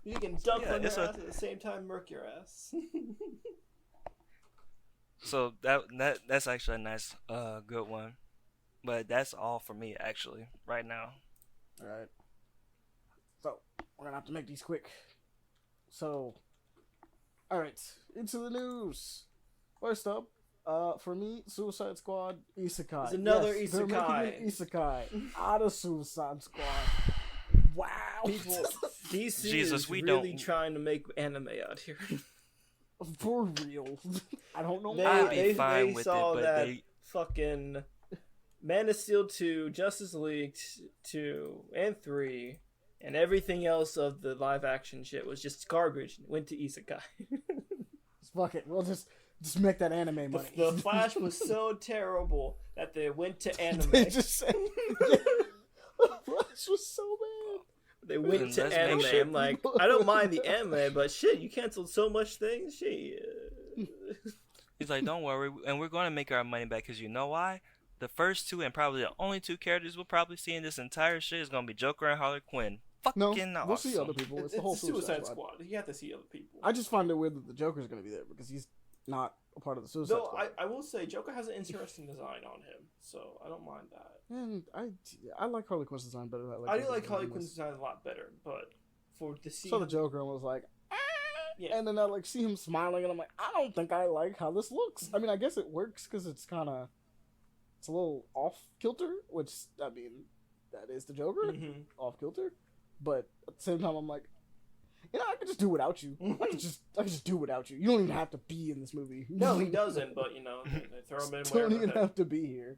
You can dunk on your ass at the same time murk your ass. So that's actually a nice good one. But that's all for me actually right now. Alright. So we're gonna have to make these quick. So alright, into the news. First up, for me, Suicide Squad Isekai. It's another Isekai. Isekai. They're making an Isekai out of Suicide Squad. Wow. People, DC Jesus, is we really don't- trying to make anime out here. For real. I don't know They why. I'd be fine with it, saw but that they fucking Man of Steel 2, Justice League 2 and 3, and everything else of the live action shit was just garbage. Went to Isekai. Fuck it. We'll just make that anime money. The Flash was so terrible that they went to anime. They just said, Flash was so bad. They went to Let's anime. make sure- I'm like, I don't mind the anime, but shit, you canceled so much things. Shit. He's like, don't worry, and we're going to make our money back because you know why? The first two and probably the only two characters we'll probably see in this entire shit is going to be Joker and Harley Quinn. No, Fucking awesome. we'll see other people. It's the whole Suicide Squad. Squad. You have to see other people. I just find it weird that the Joker's going to be there because he's not a part of the Suicide Though Squad. I will say Joker has an interesting design on him, so I don't mind that. And I like Harley Quinn's design better. I do like Harley Quinn's design a lot better, but for to see Saw the Joker and was like, yeah. and then I like see him smiling and I'm like, I don't think I like how this looks. I mean, I guess it works because it's a little off kilter, which I mean, that is the Joker, Mhm. off kilter. But at the same time, I'm like, I could just do without you. I could just do without you. You don't even have to be in this movie. No, he doesn't, but they throw him in Don't wherever. even have to be here.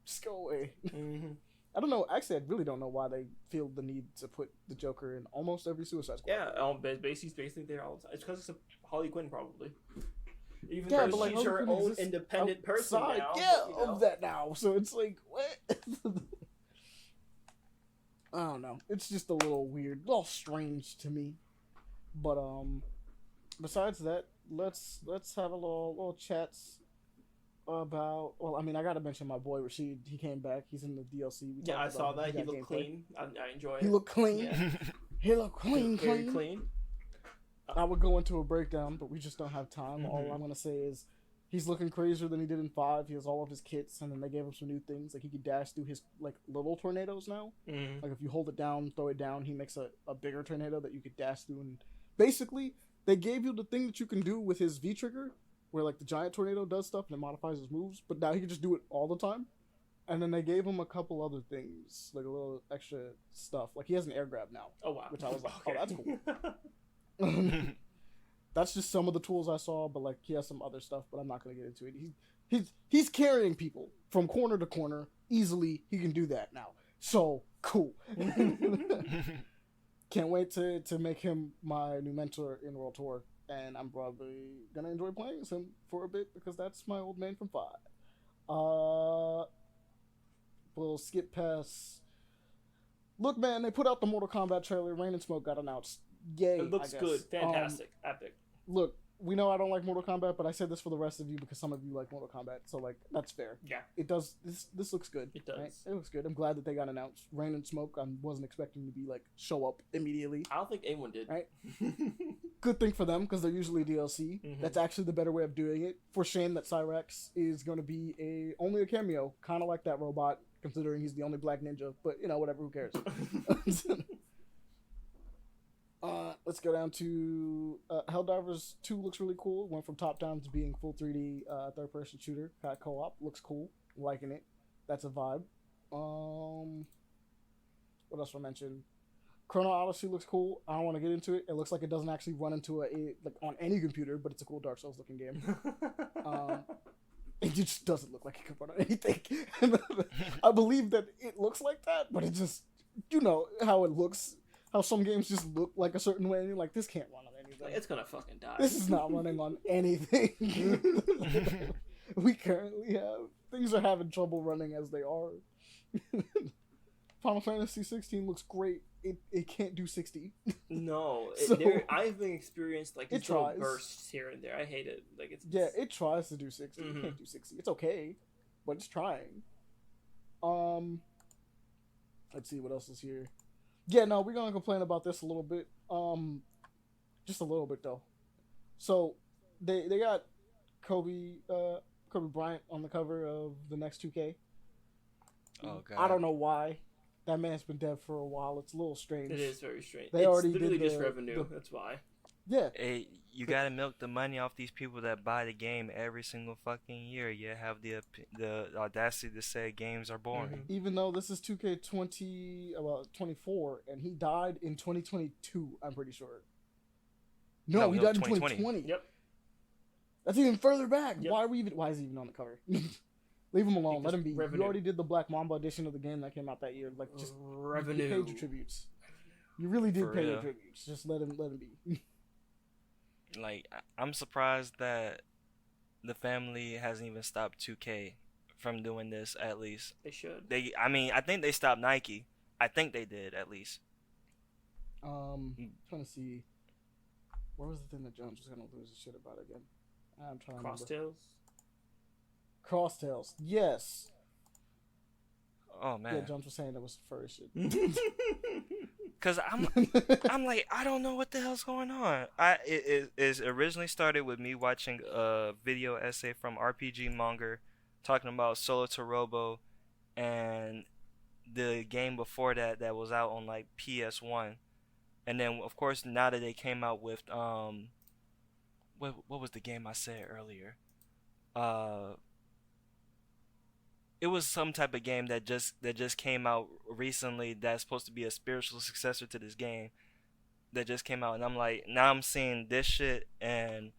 Just go away. Mm-hmm. I don't know. Actually, I really don't know why they feel the need to put the Joker in almost every Suicide Squad. Yeah, he's basically there all the time. It's because it's a Harley Quinn, probably. Even Yeah, though but like she's her Harley Quinn own exists independent person outside, now. yeah, but, you know. of that now. So it's like, what? I don't know. It's just a little weird, a little strange to me. But besides that, let's have a little chats about. Well, I mean, I gotta mention my boy Rashid. He came back. He's in the DLC. Yeah, I saw that. He got looked gameplay. clean. I enjoy it. He looked clean. Yeah. He looked clean. Very clean. I would go into a breakdown, but we just don't have time. All Mhm. I'm gonna say is he's looking crazier than he did in 5. He has all of his kits, and then they gave him some new things. Like he could dash through his like little tornadoes now. Mm-hmm. Like if you hold it down, throw it down, he makes a bigger tornado that you could dash through. And basically, they gave you the thing that you can do with his V trigger, where like the giant tornado does stuff and it modifies his moves. But now he can just do it all the time. And then they gave him a couple other things, like a little extra stuff. Like he has an air grab now. Oh wow. Which I was like, oh, Okay. that's cool. That's just some of the tools I saw, but like he has some other stuff, but I'm not gonna get into it. He's carrying people from corner to corner easily. He can do that now. So cool. Can't wait to make him my new mentor in World Tour, and I'm probably gonna enjoy playing as him for a bit because that's my old man from 5. We'll skip past. Look, man, they put out the Mortal Kombat trailer. Rain and Smoke got announced. Yay! It looks I good. guess. Fantastic. Epic. Look, we know I don't like Mortal Kombat, but I said this for the rest of you because some of you like Mortal Kombat, so like that's fair. Yeah. It does. This looks good. It does. Right? It looks good. I'm glad that they got announced. Rain and Smoke. I wasn't expecting to be like show up immediately. I don't think anyone did. Right. Good thing for them because they're usually DLC. Mhm. That's actually the better way of doing it. For shame that Cyrax is going to be only a cameo, kind of like that robot, considering he's the only black ninja. But you know, whatever. Who cares? Let's go down to Helldivers 2 looks really cool. Went from top down to being full 3D third person shooter. Got co-op. Looks cool. Liking it. That's a vibe. What else I mentioned? Chrono Odyssey looks cool. I don't want to get into it. It looks like it doesn't actually run into like on any computer, but it's a cool Dark Souls looking game. It just doesn't look like it can run on anything. I believe that it looks like that, but it just, you know how it looks. How some games just look like a certain way, and you're like, this can't run on anything. It's gonna fucking die. This is not running on anything. We currently have things are having trouble running as they are. Final Fantasy 16 looks great. It can't do 60. No, So- I've been experienced like It these little tries. bursts here and there. I hate it. Like it's Yeah, it tries to do 60. It Mhm. can't do 60. It's okay, but it's trying. Let's see what else is here. Yeah, no, we're gonna complain about this a little bit. Just a little bit though. So they got Kobe Bryant on the cover of the next 2K. Oh god. I don't know why. That man's been dead for a while. It's a little strange. It is very strange. They It's already literally did just the- revenue. That's why. Yeah, Hey, you gotta milk the money off these people that buy the game every single fucking year. You have the audacity to say games are boring. Mhm. even though this is 24, and he died in 2022. I'm pretty sure. No, No, he no, died in 2020. 2020. Yep. That's even further back. Yep. Why is he even on the cover? Leave him alone. Because Let him be. revenue. You already did the Black Mamba edition of the game that came out that year. Like, just revenue. You paid your tributes. You really did For pay your real. tributes. Just let him be. Like, I'm surprised that the family hasn't even stopped 2K from doing this. At least They should. I think they stopped Nike. I think they did at least. Trying to see. What was the thing that Jones was gonna lose his shit about again? I'm trying to remember. Crosstails. Crosstails. Yes. Oh man. Yeah, Jones was saying that was furry shit. Cause I'm like, I don't know what the hell's going on. It originally started with me watching a video essay from RPG Monger talking about Solo to Robo and the game before that was out on like PS1. And then of course now that they came out with what was the game I said earlier? It was some type of game that just came out recently that's supposed to be a spiritual successor to this game that just came out, and I'm like, now I'm seeing this shit and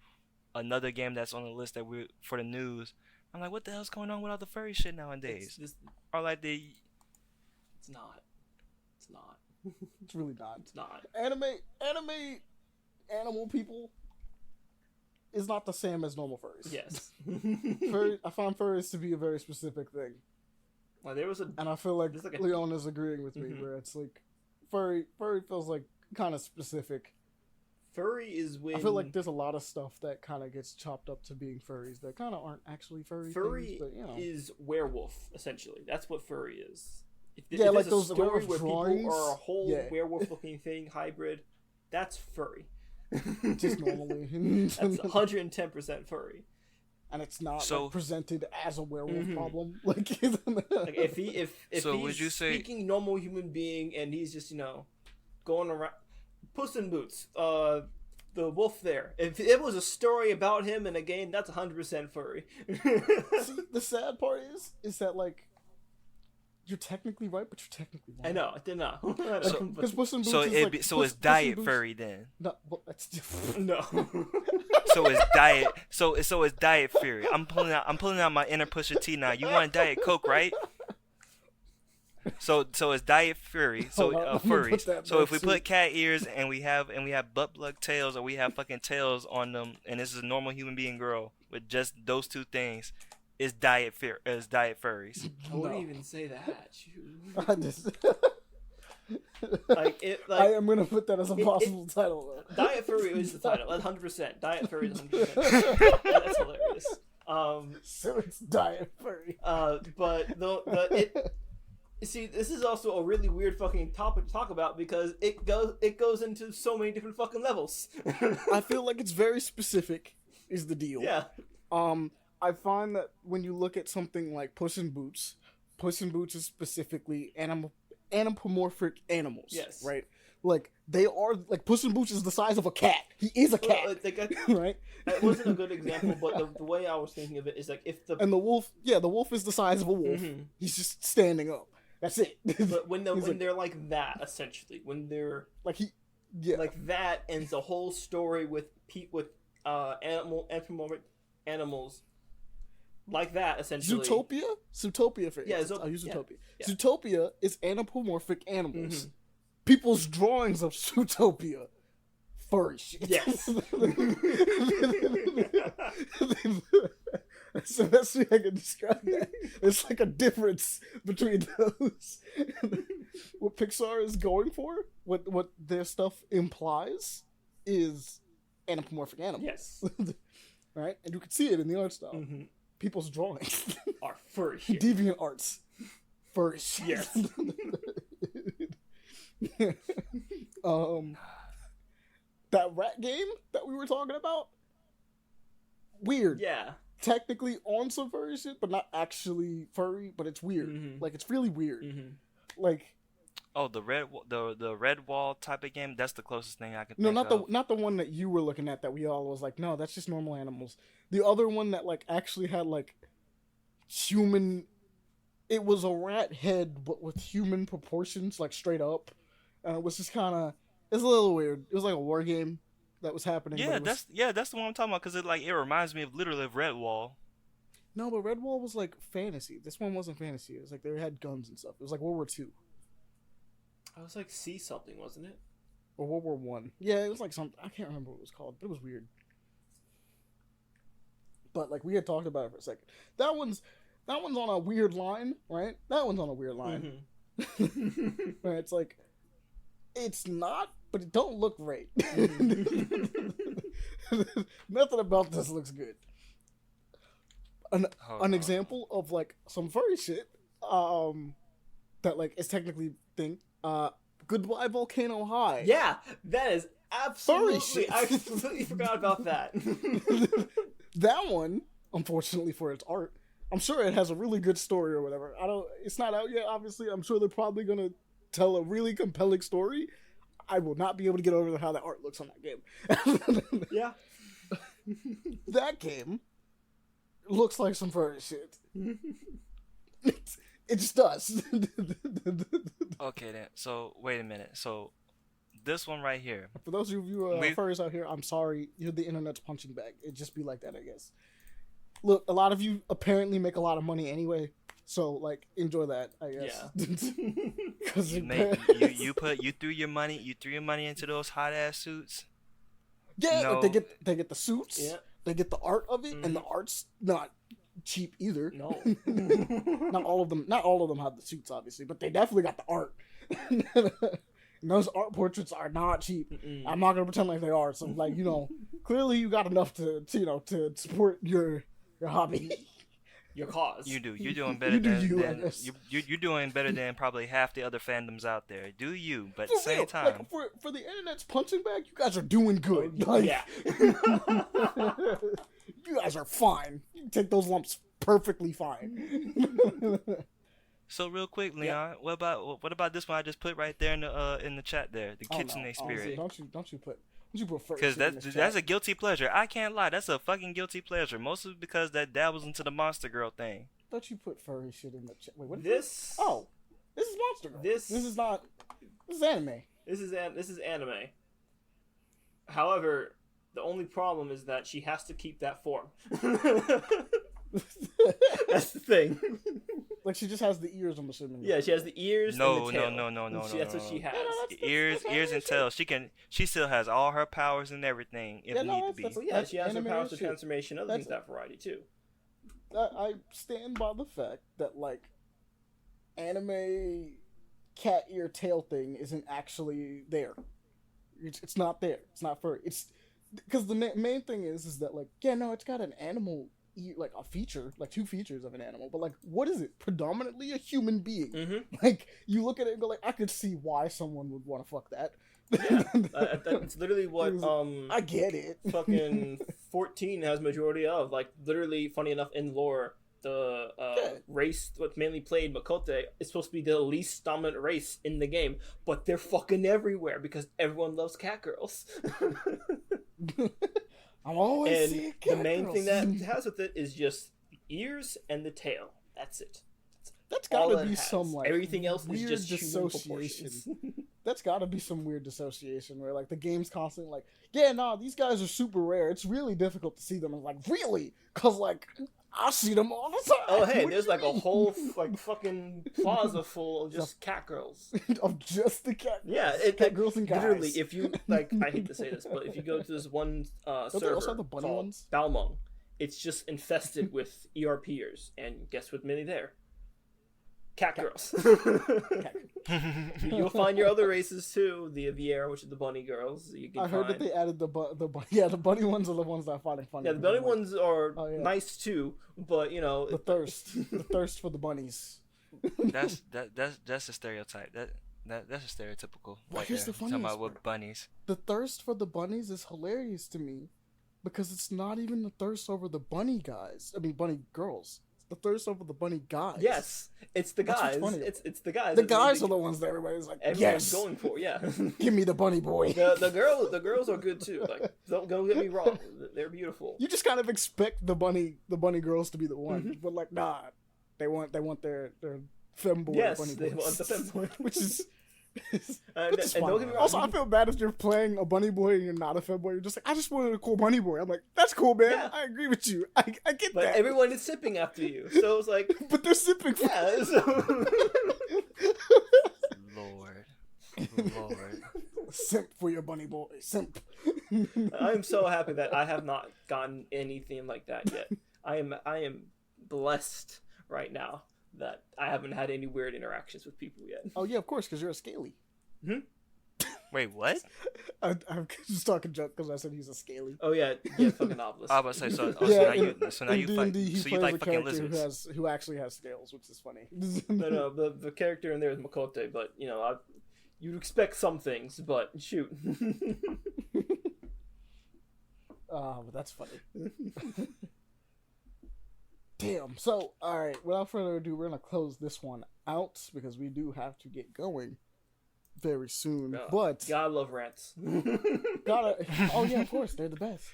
another game that's on the list that we for the news. I'm like, what the hell's going on with all the furry shit nowadays? Or like It's not. It's not. It's really not. It's not. Animal people is not the same as normal furries. Yes. I find furries to be a very specific thing. Well, there was a. And I feel like There's like a- Leon is agreeing with me, where it's like furry feels like kind of specific. Furry is when. I feel like there's a lot of stuff that kind of gets chopped up to being furries that kind of aren't actually furry. Furry things, but, you know. is werewolf, essentially. That's what furry is. Yeah, if like there's a those story werewolf where drawings. people are a whole Yeah. werewolf-looking thing, hybrid, that's furry. Just normally. That's 110% furry. And it's not So- like, presented as a werewolf Mhm. problem. Like Like if So he's would you say- speaking normal human being and he's just going around Puss in Boots, the wolf there. If it was a story about him in a game, that's 100% furry. See, the sad part is that like you're technically right, but you're technically wrong. I know, I did not. Because Puss in Boots so is it like, be, so Puss- it's Puss in diet Boots- furry then. No, well, that's different. no. So it's diet. So it's diet furry. I'm pulling out my inner Pusha T now. You want Diet Coke, right? So it's diet furry. So Hold on, I'm gonna put furries. that So if we back, put cat ears and we have butt plug tails, or we have fucking tails on them, and this is a normal human being girl with just those two things, is diet furries. I wouldn't No. even say that. Shoot. I just, Like it, I like am gonna put that as a it- possible title. Though. Diet Furry is the title. 100%. Diet Furry is 100%. That's hilarious. So it's diet furry. But it. See, this is also a really weird fucking topic to talk about because it goes into so many different fucking levels. I feel like it's very specific. Is the deal? Yeah. I find that when you look at something like Puss in Boots is specifically anthropomorphic animals. Yes. Right? Like, they are, like, Puss in Boots is the size of a cat. He is a cat. Well, like, right? that wasn't a good example, but the way I was thinking of it is like if the And the wolf is the size of a wolf. Mhm. He's just standing up. That's it. but when He's like- they're like that essentially when they're like, yeah. like that ends the whole story with anthropomorphic animals like that essentially. Zootopia for Yeah, instance. I'll use yeah, Zootopia. yeah. Zootopia is anthropomorphic animals. Mhm. People's drawings of Zootopia, furry shit. Yes. That's the best way I can describe that. There's like a difference between those. What Pixar is going for, what their stuff implies, is anthropomorphic animals. Yes. Right? And you can see it in the art style. Mhm. People's drawings. Are furry shit. Deviant arts. Furry shit. Yes. That rat game that we were talking about, weird. Yeah. Technically on some furry shit, but not actually furry. But it's weird. Mhm. Like, it's really weird. Mm-hmm. Like, Oh, the red wall type of game. That's the closest thing I can no, think of. not the one that you were looking at that we all was like, no, that's just normal animals. The other one that like actually had like human. It was a rat head, but with human proportions, like straight up. And it was just kind of. It's a little weird. It was like a war game. that was happening. Yeah, but it was, that's the one I'm talking about because it reminds me of literally of Redwall. no, but Redwall was like fantasy. This one wasn't fantasy. It was like they had guns and stuff. It was like World War II I was like C something, wasn't it? or World War One. Yeah, it was like something. I can't remember what it was called, but it was weird. But like we had talked about it for a second. That one's on a weird line, right? That one's on a weird line. Right? It's like it's not, but it don't look great. Nothing about this looks good. An example of like some furry shit that like is technically thing Goodbye Volcano High. Yeah, that is absolutely. Furry shit. I completely forgot about that. That one, unfortunately for its art, I'm sure it has a really good story or whatever. It's not out yet, obviously. I'm sure they're probably gonna tell a really compelling story. I will not be able to get over how the art looks on that game. Yeah. That game looks like some furry shit. It just does. Okay, then. So wait a minute. So this one right here. For those of you furries out here, I'm sorry. You're the internet's punching bag. It just be like that, I guess. Look, a lot of you apparently make a lot of money anyway, so like enjoy that, I guess. Yeah. Because You threw your money into those hot ass suits. yeah, No. like they get the suits. Yeah. They get the art of it, and the art's not cheap either. No. Not all of them have the suits, obviously, but they definitely got the art. And those art portraits are not cheap. I'm not gonna pretend like they are. So, like, clearly you got enough to support your hobby. Your cause. You do. You're doing better You do than, you, I than guess. you're doing better than probably half the other fandoms out there. Do you? But at For the same real, time, like, for the internet's punching bag, you guys are doing good. Like, Yeah. you guys are fine. You can take those lumps perfectly fine. so real quick, Leon, what about this one I just put right there in the chat there, the Kitsune Spirit? Don't you put furry Because shit in this that's chat. a guilty pleasure. I can't lie, that's a fucking guilty pleasure. Mostly because that dabbles into the monster girl thing. Don't you put furry shit in the chat? Wait, what? This. Oh, this is Monster Girl. This- is not. This is anime. This is anime. However, the only problem is that she has to keep that form. That's the thing. Like she just has the ears. I'm assuming. Yeah, she has the ears. No, and the tail. no, That's what she has. Ears and tail. She still has all her powers and everything if Yeah, no, need to be. that's- Well, yeah, she has her anime powers shit. of transformation, other things of That's- that variety too. I stand by the fact that like anime cat ear tail thing isn't actually there. It's not there. It's not furry. It's because the main thing is that like it's got an animal like a feature, like two features of an animal, but like what is it? Predominantly a human being. Mm-hmm. Like you look at it and go like, I could see why someone would want to fuck that. Yeah, that's literally what I get it. fucking 14 has majority of. Like literally, funny enough, in lore, the race what's mainly played Makote is supposed to be the least dominant race in the game, but they're fucking everywhere because everyone loves cat girls. I'm always And seeing the cat main girls. thing that it has with it is just ears and the tail. That's it. That's All gotta it be has. some like Everything else is weird just human dissociation. proportions. That's gotta be some weird dissociation where like the game's constantly like, yeah, no, these guys are super rare. It's really difficult to see them. And like, really? Cause like I see them all the time. Oh hey, What there's do you like a mean? whole like fucking plaza full of just cat girls. of just the cat. Yeah, cat girls and guys. literally, if you like, I hate to say this, but if you go to this one they also server have the bunny called ones? Balmung, it's just infested with ERPers, and guess what many there? Cat girls. You'll find your other races too. The Viera, which is the bunny girls. You can I heard that find. they added the bunny ones are the ones that I find funny. Yeah, the bunny ones are Oh, yeah. nice too, but you know, The thirst for the bunnies. that's a stereotype. That's a stereotypical. Well, Right here's there. the Talking funniest about with bunnies. The thirst for the bunnies is hilarious to me because it's not even the thirst over the bunny guys. I mean, bunny girls. It's the thirst over the bunny guys. yes, it's the That's what's guys. funny. It's the guys. The that guys really- are the ones that everybody's like, everyone's yes, going for. Yeah. give me the bunny boy. the girls are good too. Like don't get me wrong, they're beautiful. You just kind of expect the bunny girls to be the one, Mm-hmm. but like, nah, they want their femboy Yes, bunny they boys. want the femboy. which is Which is and fine. don't get me wrong, Also, I feel bad if you're playing a bunny boy and you're not a femboy. You're just like, I just wanted a cool bunny boy. I'm like, that's cool, man. Yeah. I agree with you. I get but that. everyone is sipping after you, so it's like, But they're sipping. yeah. So... Lord. Simp for your bunny boy. Simp. I'm so happy that I have not gotten anything like that yet. I am blessed right now that I haven't had any weird interactions with people yet. Oh yeah, of course, because you're a scaly. Wait, what? I'm just talking joke because I said he's a scaly. Oh yeah, fucking novelist. I was about to say, so now in you D&D, fight, he so you plays like a fucking character lizards. who actually has scales, which is funny. No, the character in there is Makote, but you'd expect some things, but shoot. But that's funny. Damn. So, all right. Without further ado, we're gonna close this one out because we do have to get going very soon. But God love rants. gotta. Oh yeah, of course, they're the best.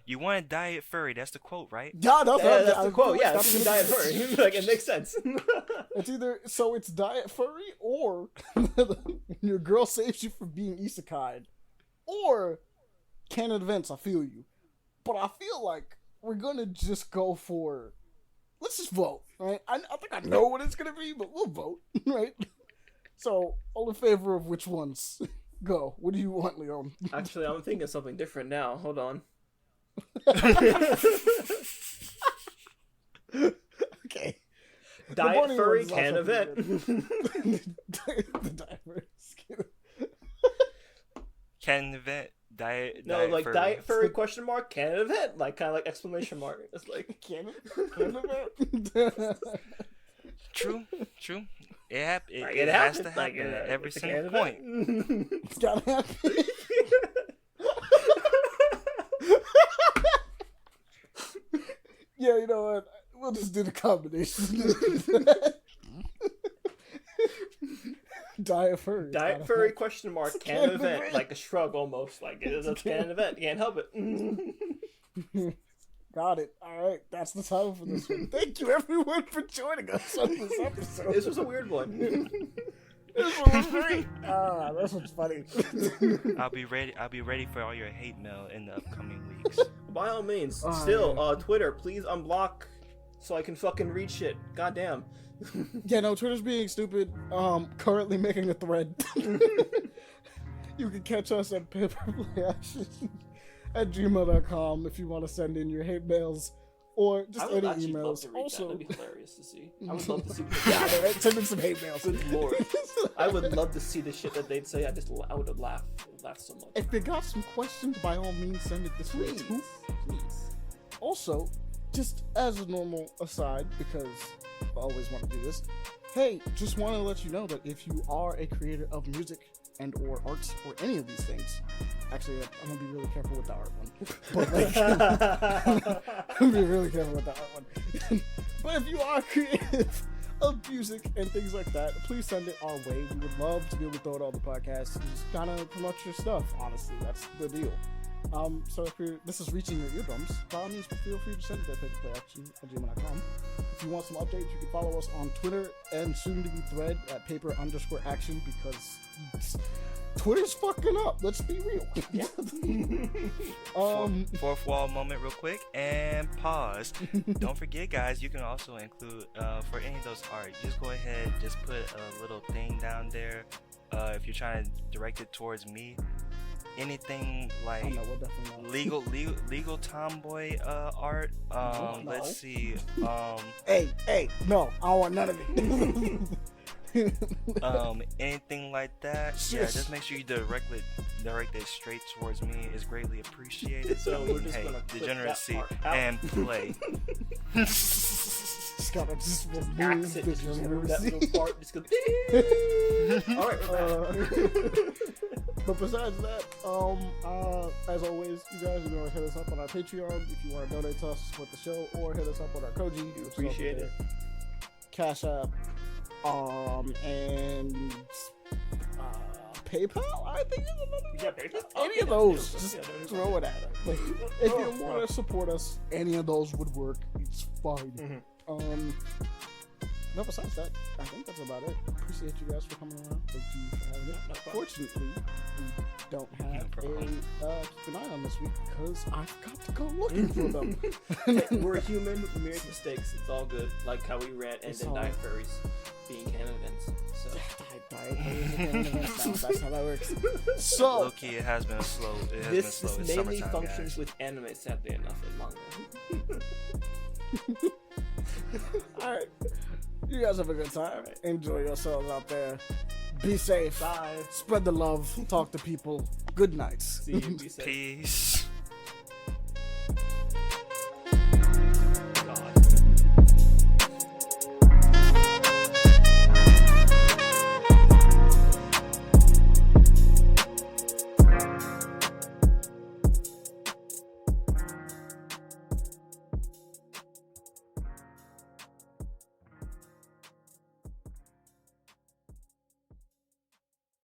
You want a diet furry? That's the quote, right? Yeah, That's the quote. Yeah, it's diet furry. Like it makes sense. It's either it's diet furry or your girl saves you from being isekai'd, or canon events. I feel you, but I feel like we're gonna just go for. Let's just vote, right? I think I know what it's gonna be, but we'll vote, right? So, all in favor of which ones? Go. What do you want, Leon? Actually, I'm thinking something different now. Hold on. Okay. Diet bunny furry one's can also event. The diverse. Can event diet? No, diet like furry. diet furry question mark can event, like kind of like exclamation mark. It's like Canon event. True. It it has to happens, happen like, at every it's a single can point. event. It's gotta happen. Yeah, you know what? We'll just do the combination. Diet furry. Diet furry question mark It's a can can event, event. like a shrug almost, like it is a can event. Can't help it. Got it. All right, that's the title for this one. Thank you, everyone, for joining us on this episode. This was a weird one. This one was great. This one's funny. I'll be ready for all your hate mail in the upcoming weeks. By all means, Oh, still, yeah. Twitter, please unblock so I can fucking read shit. Goddamn. Yeah, no, Twitter's being stupid. Currently making a thread. You can catch us at paperplayaction@gmail.com if you want to send in your hate mails or just I would any actually love emails. to read Also, that. That'd be hilarious to see. I would love to see. yeah, right, send in some hate mails. Good lord. I would love to see the shit that they'd say. I would laugh so much. If you got some questions, by all means, send it this way too. Please. Also, just as a normal aside, because I always want to do this, hey, just want to let you know that if you are a creator of music and or arts or any of these things, actually, I'm gonna be really careful with the art one. But like, I'm gonna be really careful with the art one. But if you are creative of music and things like that, please send it our way. We would love to be able to throw it on the podcast and just kind of promote your stuff. Honestly, that's the deal. So if this is reaching your eardrums, by all means, feel free to send it at paperplayaction@gmail.com. If you want some updates, you can follow us on Twitter and soon to be Thread at paper_action because Twitter's fucking up. Let's be real. Yeah. Fourth wall moment real quick and pause. Don't forget, guys, you can also include for any of those art, just go ahead, just put a little thing down there if you're trying to direct it towards me. Anything like no, we'll definitely not. legal tomboy art. No. Let's see. Hey, no, I don't want none of it. Anything like that. Yeah, just make sure you direct it straight towards me. Is greatly appreciated. So we're just hey, gonna clip that degeneracy part out. and play. Just gotta just remove Accent, the just remove that degeneracy. little part. Just go. Alright, we're back. But besides that, as always, you guys can always hit us up on our Patreon if you want to donate to us to support the show, or hit us up on our Koji. We appreciate it. Cash App, and PayPal. I think is another. Yeah, PayPal. Any of those, just throw it at us. Like, if you want to support us, any of those would work. It's fine. Mm-hmm. No, besides that, I think that's about it. appreciate you guys for coming around. Thank you for having it. No problem. Fortunately, we don't have problem. keep an eye on this week because I forgot to go looking for them. Hey, we're human. We make mistakes. It's all good. Like how we rant and It's then all- die furries being canon events. So That's how that works. So, Low key, it has been slow. It has this been slow. It's mainly summertime, functions guys. with anime, sadly enough, in manga. alright. You guys have a good time. Enjoy yourselves out there. Be safe. Bye. Spread the love. Talk to people. Good nights. See you. Be safe. Peace.